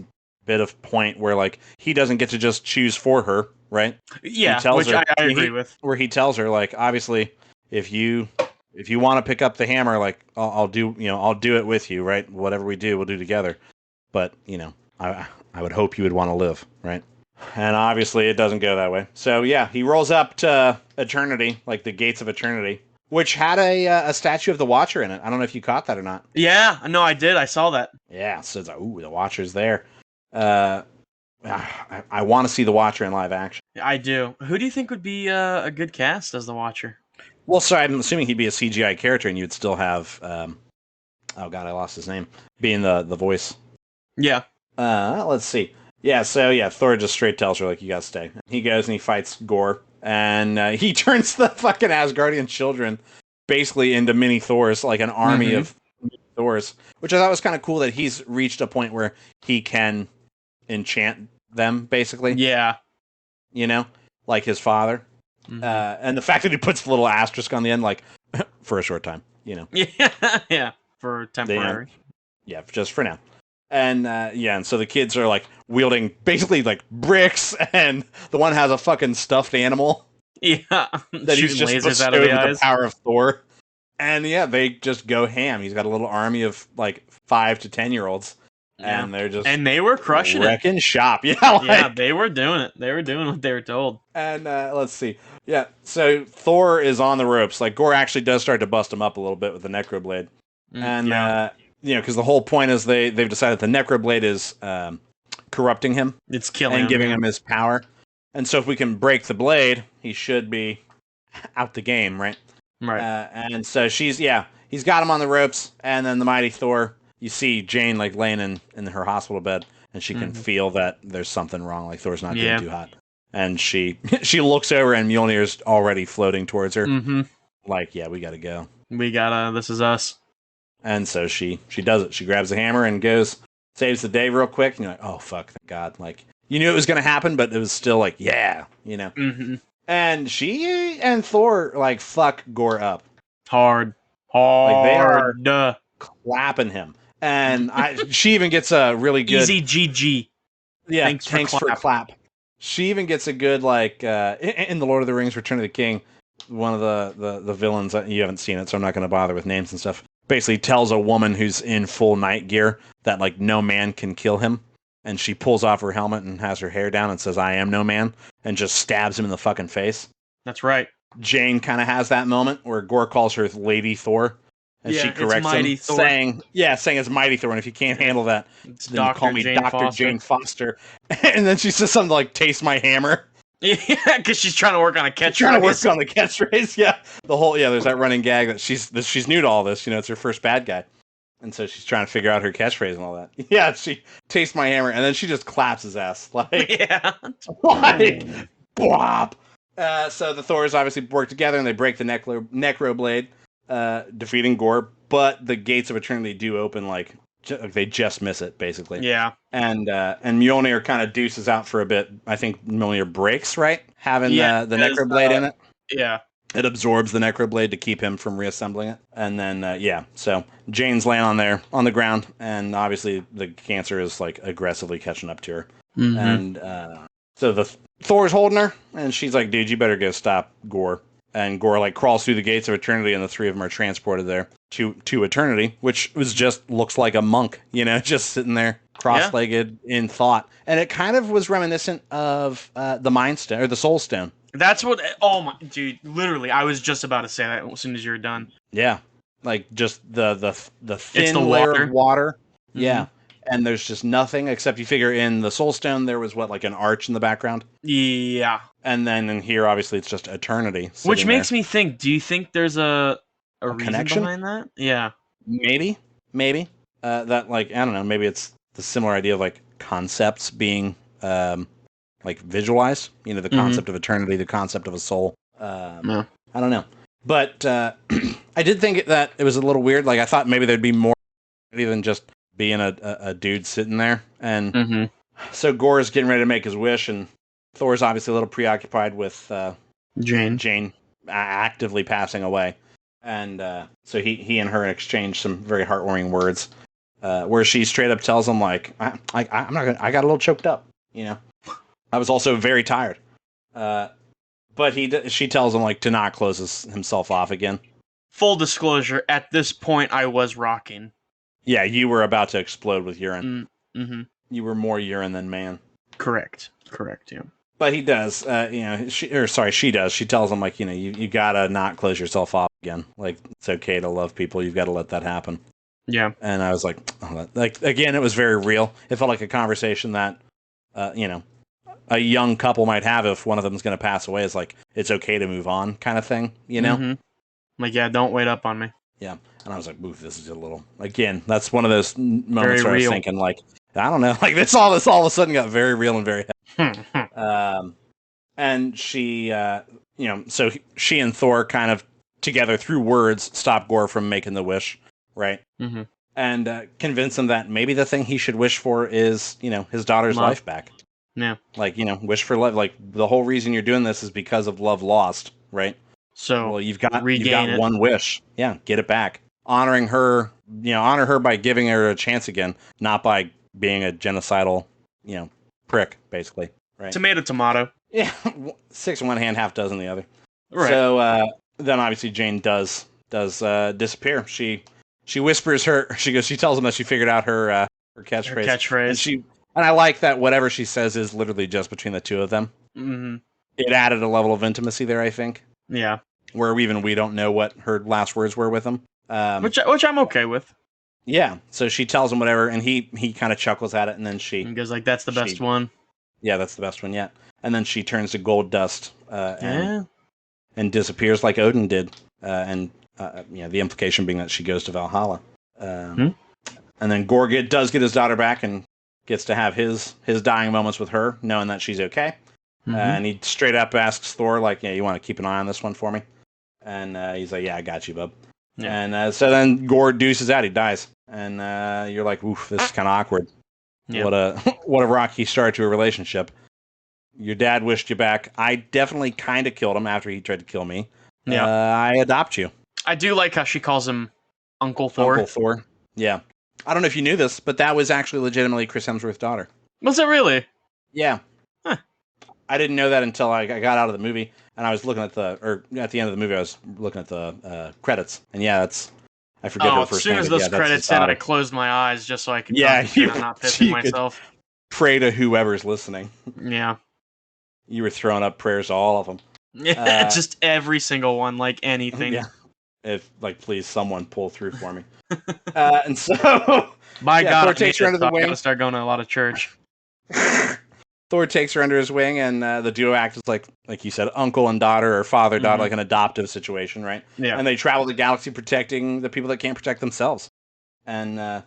bit of point where, he doesn't get to just choose for her, right? Yeah, which I agree with. Where he tells her, obviously, if you want to pick up the hammer, I'll do it with you, right? Whatever we do, we'll do together. But, I would hope you would want to live, right? And obviously it doesn't go that way. So yeah, he rolls up to Eternity, the Gates of Eternity, which had a statue of the Watcher in it. I don't know if you caught that or not. Yeah, no, I did. I saw that. Yeah, so it's like, ooh, the Watcher's there. I want to see the Watcher in live action. I do. Who do you think would be a good cast as the Watcher? Well, so I'm assuming he'd be a CGI character, and you'd still have, oh god, I lost his name, being the voice. Yeah. Let's see. Yeah, so Thor just straight tells her, you gotta stay. He goes and he fights Gore, and he turns the fucking Asgardian children basically into mini Thors, an army of Thors, which I thought was kind of cool that he's reached a point where he can enchant them, basically. Yeah. Like his father. And the fact that he puts the little asterisk on the end, for a short time, Yeah, for temporary. Yeah, just for now. And and so the kids are wielding basically bricks, and the one has a fucking stuffed animal. Yeah, that he's just lasers out of the power of Thor. And they just go ham. He's got a little army of 5 to 10-year-olds, and they're just they were crushing wrecking shop. Yeah, they were doing it. They were doing what they were told. And let's see. Yeah, so Thor is on the ropes. Gore actually does start to bust him up a little bit with the Necroblade, and. Because the whole point is they've decided the Necroblade is corrupting him. It's killing him. And giving him his power. And so if we can break the blade, he should be out the game, right? Right. And so he's got him on the ropes, and then the mighty Thor, you see Jane laying in her hospital bed, and she can feel that there's something wrong, Thor's not getting too hot. And she looks over, and Mjolnir's already floating towards her. We gotta go. This is us. And so she does it. She grabs the hammer and goes, saves the day real quick. And you're like, oh, fuck, thank God. You knew it was going to happen, but it was still yeah, And she and Thor, fuck Gore up. Hard. They are clapping him. And she even gets a really good... Easy GG. Yeah, thanks for clap. She even gets a good, in The Lord of the Rings, Return of the King, one of the villains, you haven't seen it, so I'm not going to bother with names and stuff, basically tells a woman who's in full night gear that no man can kill him, and she pulls off her helmet and has her hair down and says, I am no man, and just stabs him in the fucking face. That's right. Jane kind of has that moment where Gore calls her Lady Thor, and she corrects him, Thor. saying it's Mighty Thor, and if you can't handle that, then you call me Dr. Jane Foster. And then she says something taste my hammer. Yeah, because she's trying to work on a catchphrase. Trying to work on the catchphrase, yeah. There's that running gag that she's new to all this. It's her first bad guy, and so she's trying to figure out her catchphrase and all that. Yeah, she tastes my hammer, and then she just claps his ass yeah, bwop. So the Thors obviously work together and they break the Necro Blade, defeating Gore. But the Gates of Eternity do open like they just miss it basically. Yeah. And Mjolnir kind of deuces out for a bit. I think Mjolnir breaks, right? Having the Necro Blade in it. Yeah. It absorbs the Necro Blade to keep him from reassembling it. And then, so Jane's laying on the ground, and obviously the cancer is, like, aggressively catching up to her. Mm-hmm. And so the Thor's holding her, and she's like, dude, you better go stop Gore. And Gore, like, crawls through the Gates of Eternity, and the three of them are transported there to Eternity, which looks like a monk, just sitting there, cross-legged in thought. And it kind of was reminiscent of the Mind Stone, or the Soul Stone. That's what. Oh my, dude! Literally, I was just about to say that as soon as you were done. Yeah, like just the thin the layer water. of water. Mm-hmm. Yeah, and there's just nothing except you figure in the Soul Stone there was like an arch in the background. Yeah, and then in here obviously it's just eternity. Which makes me think. Do you think there's a reason connection behind that? Yeah, maybe. That like I don't know. Maybe it's the similar idea of like concepts being like visualized, the concept of eternity, the concept of a soul. I don't know. But I did think that it was a little weird. Like I thought maybe there'd be more than just being a dude sitting there. And so Gore's getting ready to make his wish, and Thor's obviously a little preoccupied with Jane actively passing away. And so he and her exchange some very heartwarming words, where she straight up tells him like, I'm not gonna, I got a little choked up, I was also very tired. But she tells him like to not close himself off again. Full disclosure, at this point I was rocking. Yeah, you were about to explode with urine. Mm-hmm. You were more urine than man. Correct, yeah. But he does, she does. She tells him like, you gotta not close yourself off again. Like it's okay to love people. You've got to let that happen. Yeah. And I was like, again, it was very real. It felt like a conversation that, a young couple might have if one of them is going to pass away. Is like it's okay to move on, kind of thing, Like, yeah, don't wait up on me. Yeah, and I was like, "Oof, this is a little." Again, that's one of those moments where I was thinking, like, I don't know, like this all of a sudden got very real and very heavy. And she, so she and Thor kind of together through words stop Gore from making the wish, right? Mm-hmm. And convince him that maybe the thing he should wish for is, his daughter's life back. Yeah. Like, wish for love. Like, the whole reason you're doing this is because of love lost, right? So, well, you've got one wish. Yeah, get it back. Honoring her, honor her by giving her a chance again, not by being a genocidal, prick, basically. Right? Tomato. Yeah, 6 in one hand, half dozen in the other. Right. So, then obviously Jane does disappear. She whispers she tells him that she figured out her catchphrase. And I like that whatever she says is literally just between the two of them. Mm-hmm. It added a level of intimacy there, I think. Yeah. Where we don't know what her last words were with him. Which I'm okay with. Yeah. So she tells him whatever, and he kind of chuckles at it, and then she goes like, "That's the best one." Yeah, that's the best one yet. And then she turns to gold dust and disappears like Odin did. And the implication being that she goes to Valhalla. And then Gore does get his daughter back and gets to have his dying moments with her, knowing that she's okay. And he straight up asks Thor, like, yeah, you want to keep an eye on this one for me? And he's like, yeah, I got you, bub. Yeah. And so then Gore deuces out. He dies. And you're like, oof, this is kind of awkward. Yeah. What a rocky start to a relationship. Your dad wished you back. I definitely kind of killed him after he tried to kill me. Yeah. I adopt you. I do like how she calls him Uncle Thor. Uncle Thor. Yeah. I don't know if you knew this, but that was actually legitimately Chris Hemsworth's daughter. Was it really? Yeah. Huh. I didn't know that until I got out of the movie, and I was looking at at the end of the movie, I was looking at the credits, and yeah, I forget her first name. As soon as those credits hit, I closed my eyes just so I could not pissing myself. Pray to whoever's listening. Yeah. You were throwing up prayers to all of them. Yeah, just every single one, like anything. Yeah. If please someone pull through for me. And so, by God, Thor takes her under the wing. I gotta start going to a lot of church. Thor takes her under his wing, and the duo acts as like you said, uncle and daughter or father-daughter, like an adoptive situation, right? Yeah. And they travel the galaxy protecting the people that can't protect themselves. And I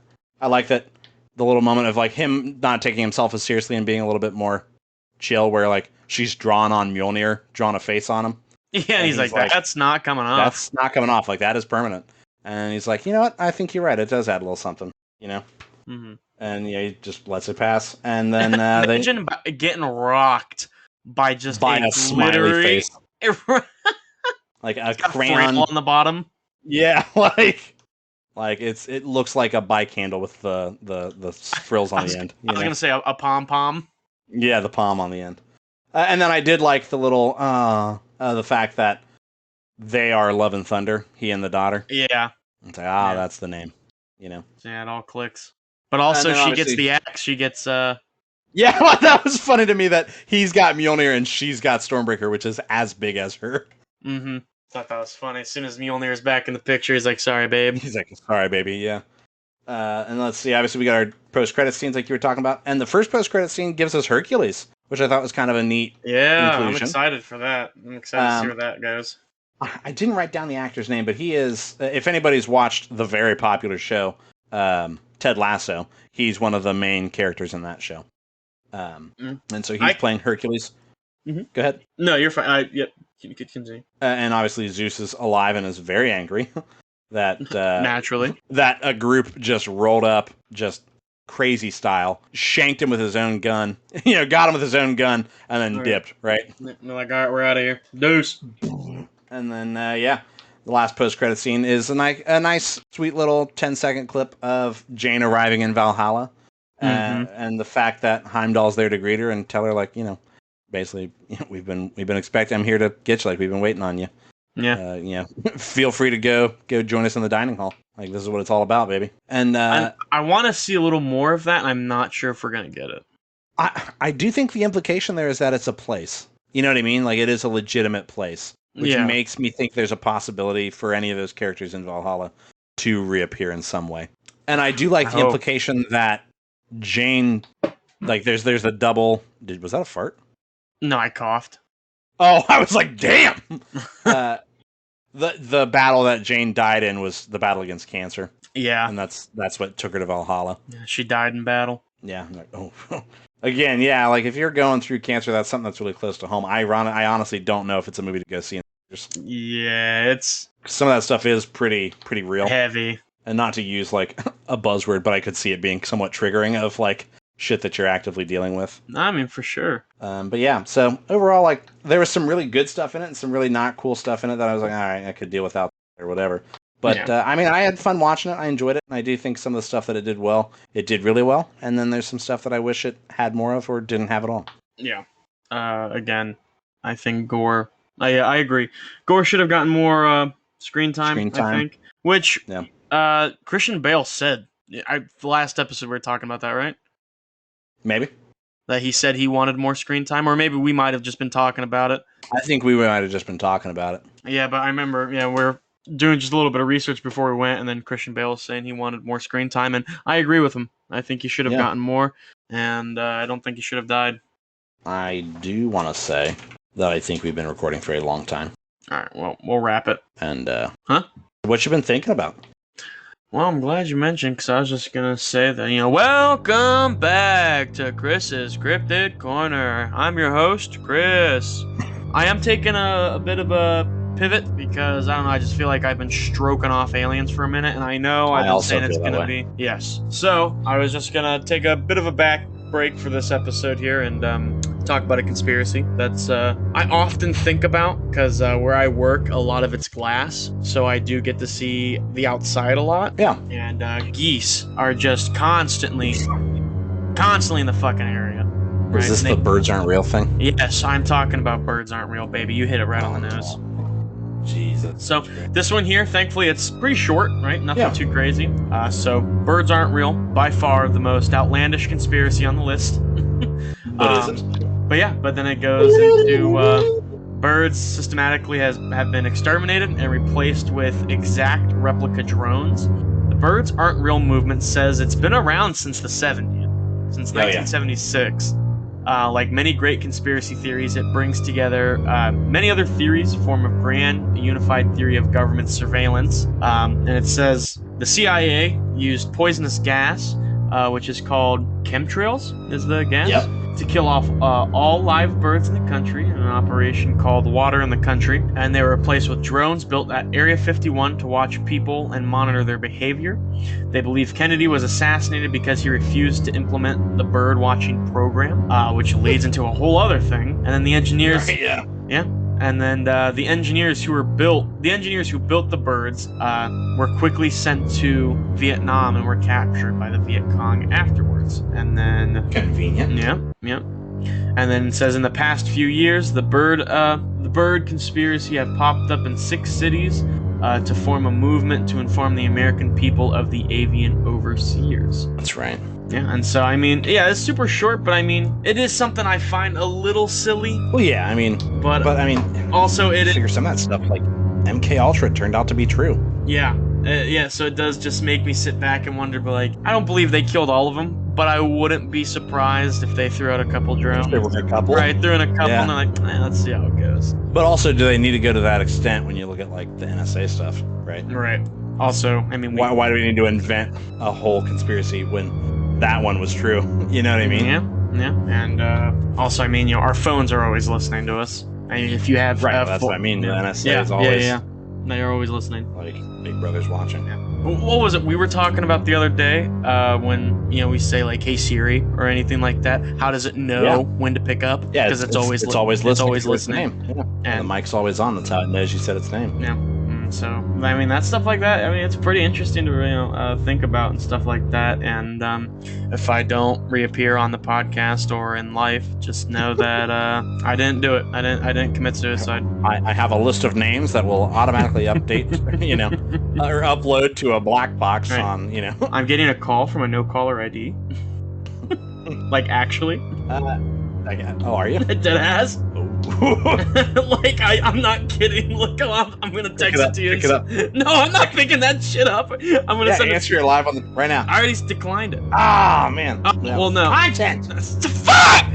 like that the little moment of like him not taking himself as seriously and being a little bit more chill where like she's drawn on Mjolnir, drawn a face on him. Yeah, and he's like, that's not coming off. That's not coming off. Like, that is permanent. And he's like, you know what? I think you're right. It does add a little something, you know? Mm-hmm. And yeah, he just lets it pass. And then imagine getting rocked by just a smiley face. Like a crayon on the bottom. Yeah, like it looks like a bike handle with the frills on the end. I was gonna say a pom-pom. Yeah, the palm on the end. And then I did like the little the fact that they are Love and Thunder, he and the daughter. Yeah. It's like, that's the name, you know. So yeah, it all clicks. But also she gets the axe. She gets Yeah, well, that was funny to me that he's got Mjolnir and she's got Stormbreaker, which is as big as her. Mm-hmm. Thought that was funny. As soon as Mjolnir's back in the picture, he's like, sorry, babe. He's like, sorry, baby, yeah. And let's see, obviously we got our post-credit scenes like you were talking about. And the first post-credit scene gives us Hercules, which I thought was kind of a neat inclusion. I'm excited for that. I'm excited to see where that goes. I didn't write down the actor's name, but he is, if anybody's watched the very popular show, Ted Lasso, he's one of the main characters in that show. And so he's playing Hercules. Mm-hmm. Go ahead. No, you're fine. Yep. You could continue. And obviously Zeus is alive and is very angry that naturally that a group just rolled up, just crazy style, shanked him with his own gun. You know, got him with his own gun, and then dipped. Right? They're like, all right, we're out of here. Deuce. And then the last post-credit scene is a nice, sweet little 10-second clip of Jane arriving in Valhalla, and the fact that Heimdall's there to greet her and tell her, like, you know, basically, you know, we've been expecting. I'm here to get you. Like, we've been waiting on you. Yeah. You know, feel free to go join us in the dining hall. Like, this is what it's all about, baby. And I want to see a little more of that, and I'm not sure if we're gonna get it. I do think the implication there is that it's a place. You know what I mean? Like, it is a legitimate place, which makes me think there's a possibility for any of those characters in Valhalla to reappear in some way. And I do like the implication that Jane, like, there's a double. Was that a fart? No, I coughed. Oh, I was like, damn! The battle that Jane died in was the battle against cancer. Yeah. And that's what took her to Valhalla. Yeah, she died in battle. Yeah. Again, yeah, like, if you're going through cancer, that's something that's really close to home. I honestly don't know if it's a movie to go see. Yeah, it's... Some of that stuff is pretty real. Heavy. And not to use, like, a buzzword, but I could see it being somewhat triggering of, like, shit that you're actively dealing with. I mean, for sure. But yeah, so overall, like, there was some really good stuff in it and some really not cool stuff in it that I was like, all right, I could deal without or whatever. But, I mean, I had fun watching it. I enjoyed it. And I do think some of the stuff that it did well, it did really well. And then there's some stuff that I wish it had more of or didn't have at all. Yeah. Again, I think Gore... I agree. Gore should have gotten more screen time, I think. Which Christian Bale said. The last episode we were talking about that, right? Maybe. That he said he wanted more screen time, or maybe we might have just been talking about it. I think we might have just been talking about it. Yeah, but I remember, we're doing just a little bit of research before we went, and then Christian Bale was saying he wanted more screen time, and I agree with him. I think he should have gotten more, and I don't think he should have died. I do want to say that I think we've been recording for a long time. All right, well, we'll wrap it. And, what you been thinking about? Well, I'm glad you mentioned, because I was just going to say that, welcome back to Chris's Cryptid Corner. I'm your host, Chris. I am taking a bit of a pivot, because, I don't know, I just feel like I've been stroking off aliens for a minute, and I know I've been saying it's going to be... Yes. So, I was just going to take a bit of a back break for this episode here, and talk about a conspiracy that's I often think about, because where I work, a lot of it's glass, so I do get to see the outside a lot. Yeah. And geese are just constantly in the fucking area. Right? Is this the birds aren't real thing? Yes, I'm talking about birds aren't real, baby. You hit it right on the nose. Jesus. So this one here, thankfully, it's pretty short, right? Nothing too crazy. So birds aren't real, by far the most outlandish conspiracy on the list. But is it? But then it goes into birds systematically have been exterminated and replaced with exact replica drones. The birds aren't real movement says it's been around since the 70s, since 1976. Like many great conspiracy theories, it brings together many other theories, form of grand unified theory of government surveillance. And it says the CIA used poisonous gas, which is called chemtrails, is the gas. Yep. to kill off all live birds in the country in an operation called Water in the Country, and they were replaced with drones built at Area 51 to watch people and monitor their behavior. They believe Kennedy was assassinated because he refused to implement the bird watching program, which leads into a whole other thing. And then the engineers, Yeah. And then the engineers who built the birds were quickly sent to Vietnam and were captured by the Viet Cong afterwards. And then Convenient. yeah. And then it says in the past few years, the bird conspiracy have popped up in 6 cities to form a movement to inform the American people of the avian overseers. That's right. Yeah, and so I mean, yeah, it's super short, but I mean, it is something I find a little silly. Well, yeah, I mean, but I mean, also figure some of that stuff like MK Ultra turned out to be true. Yeah, so it does just make me sit back and wonder, but like, I don't believe they killed all of them, but I wouldn't be surprised if they threw out a couple drones. If there were a couple. Right, threw in a couple, and they're like, let's see how it goes. But also, do they need to go to that extent when you look at like the NSA stuff, right? Right. Also, I mean, why do we need to invent a whole conspiracy when that one was true? You know what I mean? Yeah. And also, I mean, our phones are always listening to us. I mean, if you have that's what I mean. The NSA is always they're always listening. Like Big Brother's watching. Yeah. What was it we were talking about the other day? When we say like, "Hey Siri" or anything like that. How does it know when to pick up? Yeah, because it's always listening. It's always listening. Yeah. And the mic's always on. That's how it knows you said its name. Yeah. So, I mean, that stuff like that, I mean, it's pretty interesting to, think about and stuff like that. And if I don't reappear on the podcast or in life, just know that I didn't do it. I didn't commit suicide. I have a list of names that will automatically update, or upload to a black box on, I'm getting a call from a no-caller ID. Like, actually. Oh, are you? Deadass. Like, I'm not kidding. Look, I'm gonna text it to you. Pick it up. No, I'm not picking that shit up. I'm gonna send answer it live on right now. I already declined it. Ah, man. Well, no. Content. Fuck!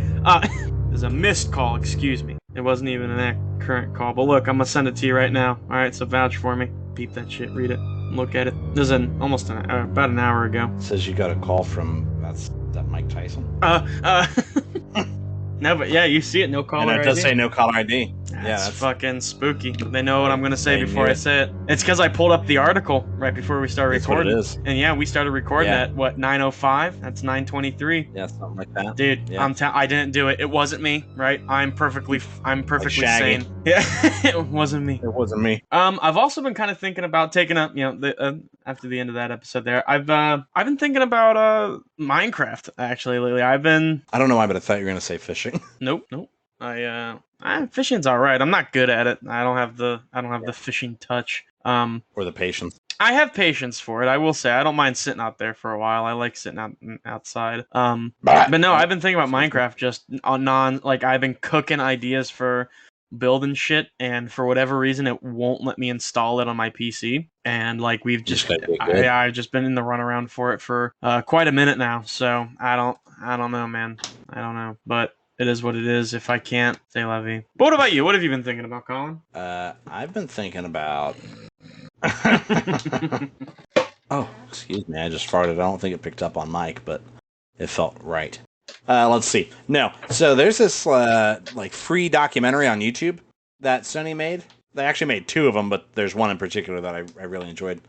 There's a missed call. Excuse me. It wasn't even an current call. But look, I'm gonna send it to you right now. All right, so vouch for me. Beep that shit. Read it. Look at it. This is about an hour ago. It says you got a call from is that Mike Tyson? No, but yeah, you see it, no caller ID. And it does say no caller ID. That's fucking spooky. They know what I'm going to say before I say it. It's because I pulled up the article right before we started recording. That's what it is. And yeah, we started recording at, 9:05? That's 9:23. Yeah, something like that. Dude, I didn't do it. It wasn't me, right? I'm perfectly sane. Yeah, it wasn't me. It wasn't me. I've also been kind of thinking about taking up, after the end of that episode there, I've been thinking about Minecraft actually lately. I don't know why, but I thought you were going to say fishing. Nope. Fishing's all right. I'm not good at it. I don't have the fishing touch. Or the patience. I have patience for it. I will say I don't mind sitting out there for a while. I like sitting outside. But no, I've been thinking about Minecraft just I've been cooking ideas for building shit, and for whatever reason it won't let me install it on my PC. And like I've just been in the runaround for it for quite a minute now. So I don't know, man. I don't know, but it is what it is. If I can't, say la vie. But what about you? What have you been thinking about, Colin? I've been thinking about... Oh, excuse me. I just farted. I don't think it picked up on mic, but it felt right. Let's see. No. So there's this free documentary on YouTube that Sony made. They actually made 2 of them, but there's one in particular that I really enjoyed.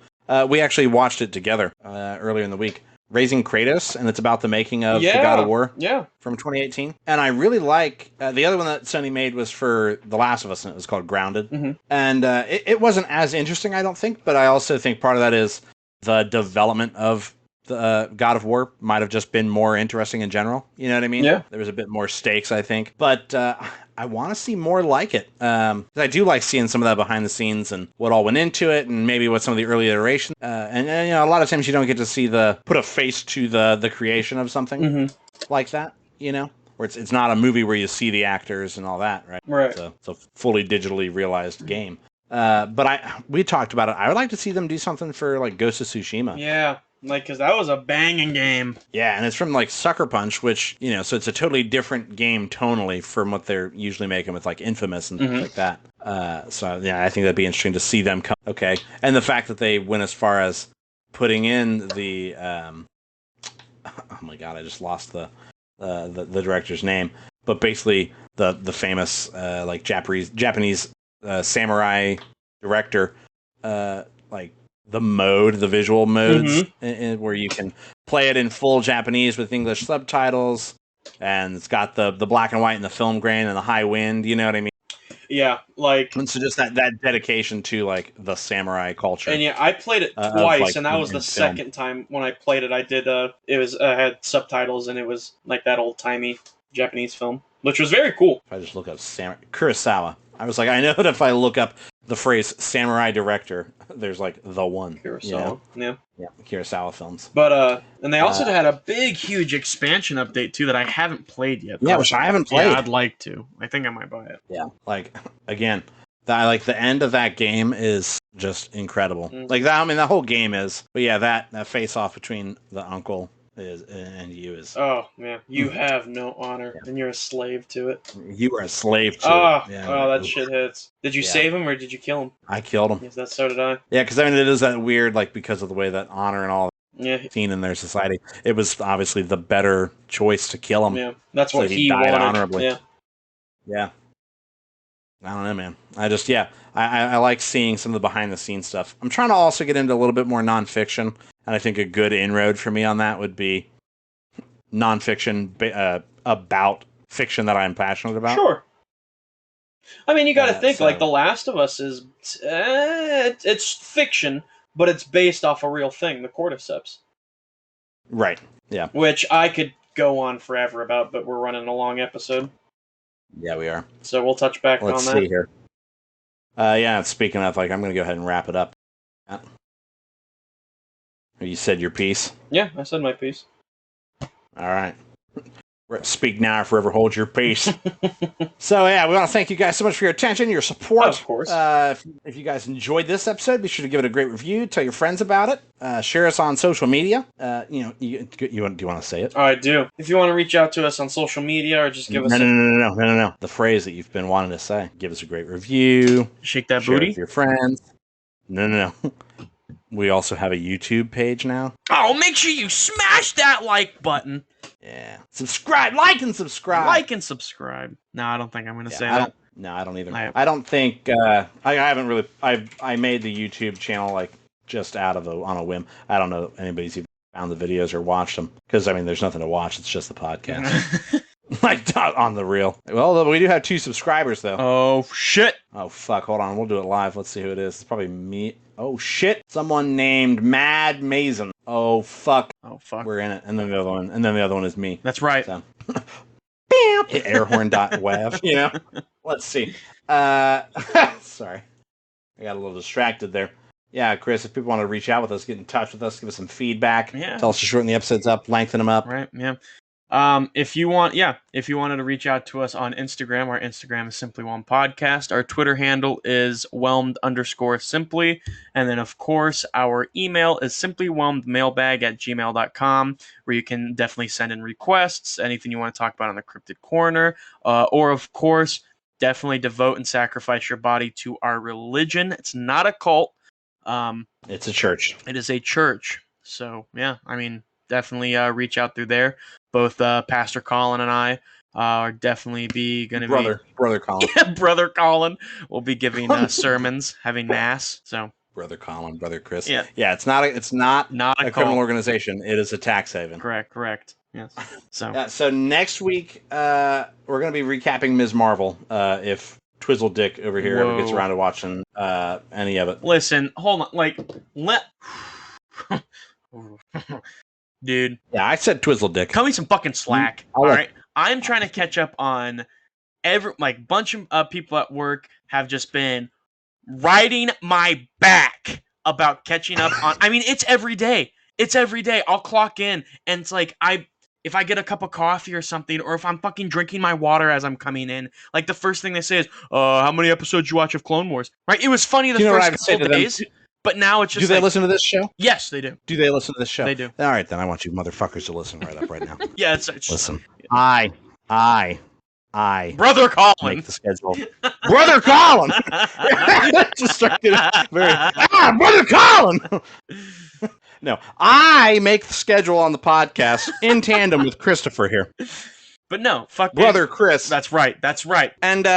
We actually watched it together earlier in the week. Raising Kratos, and it's about the making of the God of War from 2018. And I really like the other one that Sony made was for The Last of Us, and it was called Grounded. Mm-hmm. And it wasn't as interesting, I don't think, but I also think part of that is the development of the God of War might have just been more interesting in general. You know what I mean? Yeah. There was a bit more stakes, I think. But I want to see more like it. I do like seeing some of that behind the scenes and what all went into it, and maybe what some of the early iterations. And a lot of times you don't get to see put a face to the creation of something like that. Where it's not a movie where you see the actors and all that, right? Right. It's a fully digitally realized game. But we talked about it. I would like to see them do something for like Ghost of Tsushima. Yeah. Because that was a banging game. Yeah, and it's from, Sucker Punch, which, so it's a totally different game tonally from what they're usually making with, Infamous and things like that. I think that'd be interesting to see them come. Okay. And the fact that they went as far as putting in the... oh, my God, I just lost the the director's name, but basically the famous like Japanese samurai director, like the visual modes, where you can play it in full Japanese with English subtitles, and it's got the black and white and the film grain and the high wind. You know what I mean? Yeah, like, and so just that dedication to like the samurai culture. and yeah, I played it twice, and that was the second time when I played it. I did I had subtitles, and it was like that old timey Japanese film, which was very cool. If I just look up Kurosawa, I was like, I know that if I look up the phrase samurai director, there's like the one. Kurosawa, yeah, Kurosawa films. But and they also had a big, huge expansion update too that I haven't played yet. Yeah, which I haven't played. Yeah, I'd like to. I think I might buy it. Yeah, like again, the end of that game is just incredible. Like that, I mean, the whole game is. But yeah, that face off between the uncle and you is. Oh man, you have no honor, and you're a slave to it. You are a slave to it. Yeah, that shit hits. Did you save him or did you kill him? I killed him. Yes, so did I. Yeah, because I mean, it is that weird, like because of the way that honor and all. Seen in their society, it was obviously the better choice to kill him. Yeah, that's what he died wanted. Honorably. Yeah. I don't know, man. I like seeing some of the behind the scenes stuff. I'm trying to also get into a little bit more nonfiction, and I think a good inroad for me on that would be nonfiction about fiction that I'm passionate about. Sure. I mean, you got to think like The Last of Us is it's fiction, but it's based off a real thing, the cordyceps. Right. Yeah. Which I could go on forever about, but we're running a long episode. Yeah, we are. So we'll touch back on that. Let's see here. Yeah, speaking of, like, I'm going to go ahead and wrap it up. You said your piece? Yeah, I said my piece. All right. Speak now or forever hold your peace. So, yeah, we want to thank you guys so much for your attention, your support. Of course. If you guys enjoyed this episode, be sure to give it a great review. Tell your friends about it. Share us on social media. Do you want to say it? I do. If you want to reach out to us on social media or just give us No. The phrase that you've been wanting to say. Give us a great review. Shake that share booty. It with your friends. No. We also have a YouTube page now. Oh, make sure you smash that like button. Yeah. Subscribe. Like and subscribe. Like and subscribe. No, I don't think I'm going to say that. No, I don't either. I don't think... I haven't really... I made the YouTube channel like just on a whim. I don't know if anybody's even found the videos or watched them. Because, I mean, there's nothing to watch. It's just the podcast. Like, not on the real. Well, we do have 2 subscribers, though. Oh, shit. Oh, fuck. Hold on. We'll do it live. Let's see who it is. It's probably me. Oh, shit. Someone named Mad Mason. Oh, fuck. We're in it. And then the other one is me. That's right. So. Airhorn.wav. You know? Let's see. Sorry. I got a little distracted there. Yeah, Chris, if people want to reach out with us, get in touch with us, give us some feedback. Yeah. Tell us to shorten the episodes up, lengthen them up. Right, yeah. If you wanted to reach out to us on Instagram, our Instagram is Simply Whelmed Podcast. Our Twitter handle is whelmed_simply. And then, of course, our email is simplywhelmedmailbag@gmail.com, where you can definitely send in requests, anything you want to talk about on the Cryptid Corner, or, of course, definitely devote and sacrifice your body to our religion. It's not a cult. It's a church. It is a church. So, yeah, I mean, definitely reach out through there. Both Pastor Colin and I are definitely brother Colin. Yeah, Brother Colin will be giving sermons, having mass. So Brother Colin, Brother Chris. Yeah. It's not a criminal organization. It is a tax haven. Correct. Yes. So so next week we're going to be recapping Ms. Marvel. If Twizzle Dick over here ever gets around to watching any of it. Listen, hold on. Dude. Yeah, I said Twizzle Dick. Cut me some fucking slack. All right. I'm trying to catch up on bunch of people at work have just been riding my back about catching up on. I mean, it's every day. I'll clock in and it's like if I get a cup of coffee or something, or if I'm fucking drinking my water as I'm coming in, like the first thing they say is, how many episodes you watch of Clone Wars? Right? It was funny the first couple days. But now it's just. Do they listen to this show? Yes, they do. Do they listen to this show? They do. All right, then I want you motherfuckers to listen right up right now. Yeah, it's listen. I I Brother Colin. make the schedule. Brother Colin! Just started very, Brother Colin! No, I make the schedule on the podcast in tandem with Christopher here. But no, fuck Brother Chris. That's right. And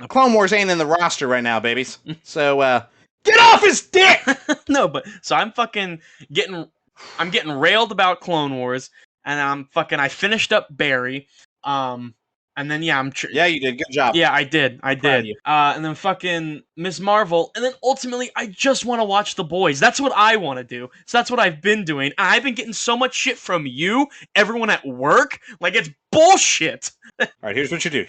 Clone Wars ain't in the roster right now, babies. So get off his dick! No, but so I'm getting railed about Clone Wars, and I finished up Barry. And then yeah, yeah, you did. Good job. Yeah, I did. And then fucking Ms. Marvel, and then ultimately I just want to watch The Boys. That's what I want to do. So that's what I've been doing. And I've been getting so much shit from you, everyone at work. Like, it's bullshit. All right, here's what you do.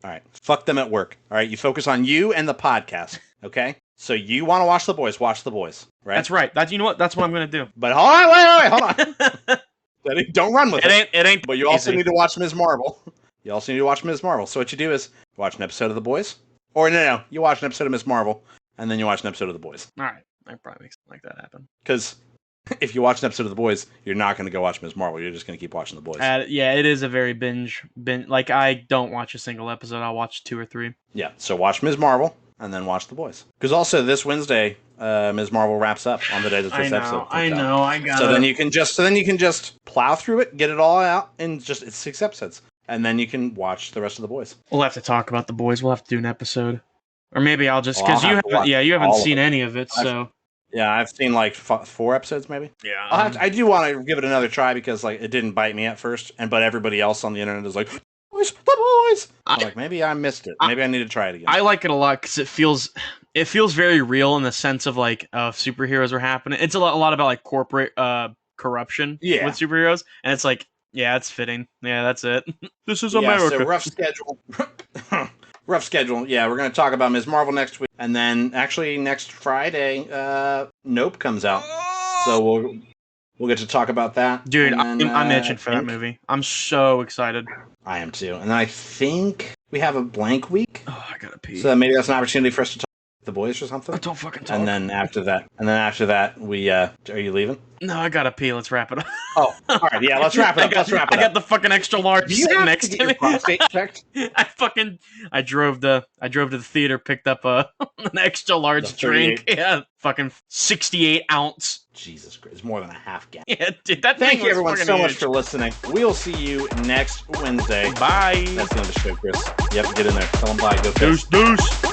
All right, fuck them at work. All right, you focus on you and the podcast. Okay, so you want to watch The Boys? Watch The Boys. Right. That's right. You know what? That's what I'm gonna do. But hold on. Don't run with it. It ain't. But you also need to watch Ms. Marvel. So what you do is watch an episode of The Boys. Or no, you watch an episode of Ms. Marvel, and then you watch an episode of The Boys. All right, I probably make something like that happen. Because if you watch an episode of The Boys, you're not going to go watch Ms. Marvel. You're just going to keep watching The Boys. Yeah, it is a very binge. Like, I don't watch a single episode. I'll watch 2 or 3. Yeah, so watch Ms. Marvel, and then watch The Boys. Because also this Wednesday, Ms. Marvel wraps up on the day that this episode comes out. I got it. So then you can just plow through it, get it all out, and it's 6 episodes. And then you can watch the rest of The Boys. We'll have to talk about The Boys. We'll have to do an episode. Or maybe I'll just... Because you haven't seen any of it, so... Yeah, I've seen like 4 episodes, maybe. Yeah. I do want to give it another try because like it didn't bite me at first, but everybody else on the internet is like, "Boys, The Boys." I'm like, maybe I missed it. Maybe I need to try it again. I like it a lot because it feels very real in the sense of like superheroes are happening. It's a lot about like corporate corruption with superheroes, and it's like, yeah, it's fitting. Yeah, that's it. This is America. So rough schedule. Rough schedule. Yeah, we're going to talk about Ms. Marvel next week. And then, actually, next Friday, Nope comes out. So we'll get to talk about that. Dude, I'm itching for that movie. I'm so excited. I am too. And then I think we have a blank week. Oh, I gotta pee. So maybe that's an opportunity for us to talk about The Boys or something. Don't fucking talk. And then after that, we, are you leaving? No, I gotta pee. Let's wrap it up. Oh, all right. Yeah, let's wrap it up. I got the fucking extra large sitting next to me. Prostate checked? I drove to the theater, picked up an extra large drink. Yeah, fucking 68 ounce. Jesus Christ, it's more than a half gallon. Yeah, dude, that Thank thing you everyone so much huge. for listening. We'll see you next Wednesday. Bye. That's the end of the show, Chris. You have to get in there. Tell them bye. Go fish. Deuce.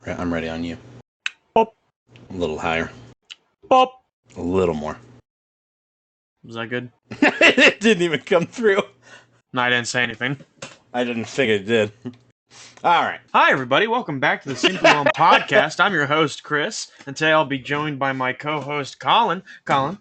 I'm ready on you. Pop. A little higher. Pop. A little more. Was that good? It didn't even come through. No, I didn't say anything. I didn't think it did. All right. Hi, everybody. Welcome back to the Simply One Podcast. I'm your host, Chris, and today I'll be joined by my co-host, Colin. Colin.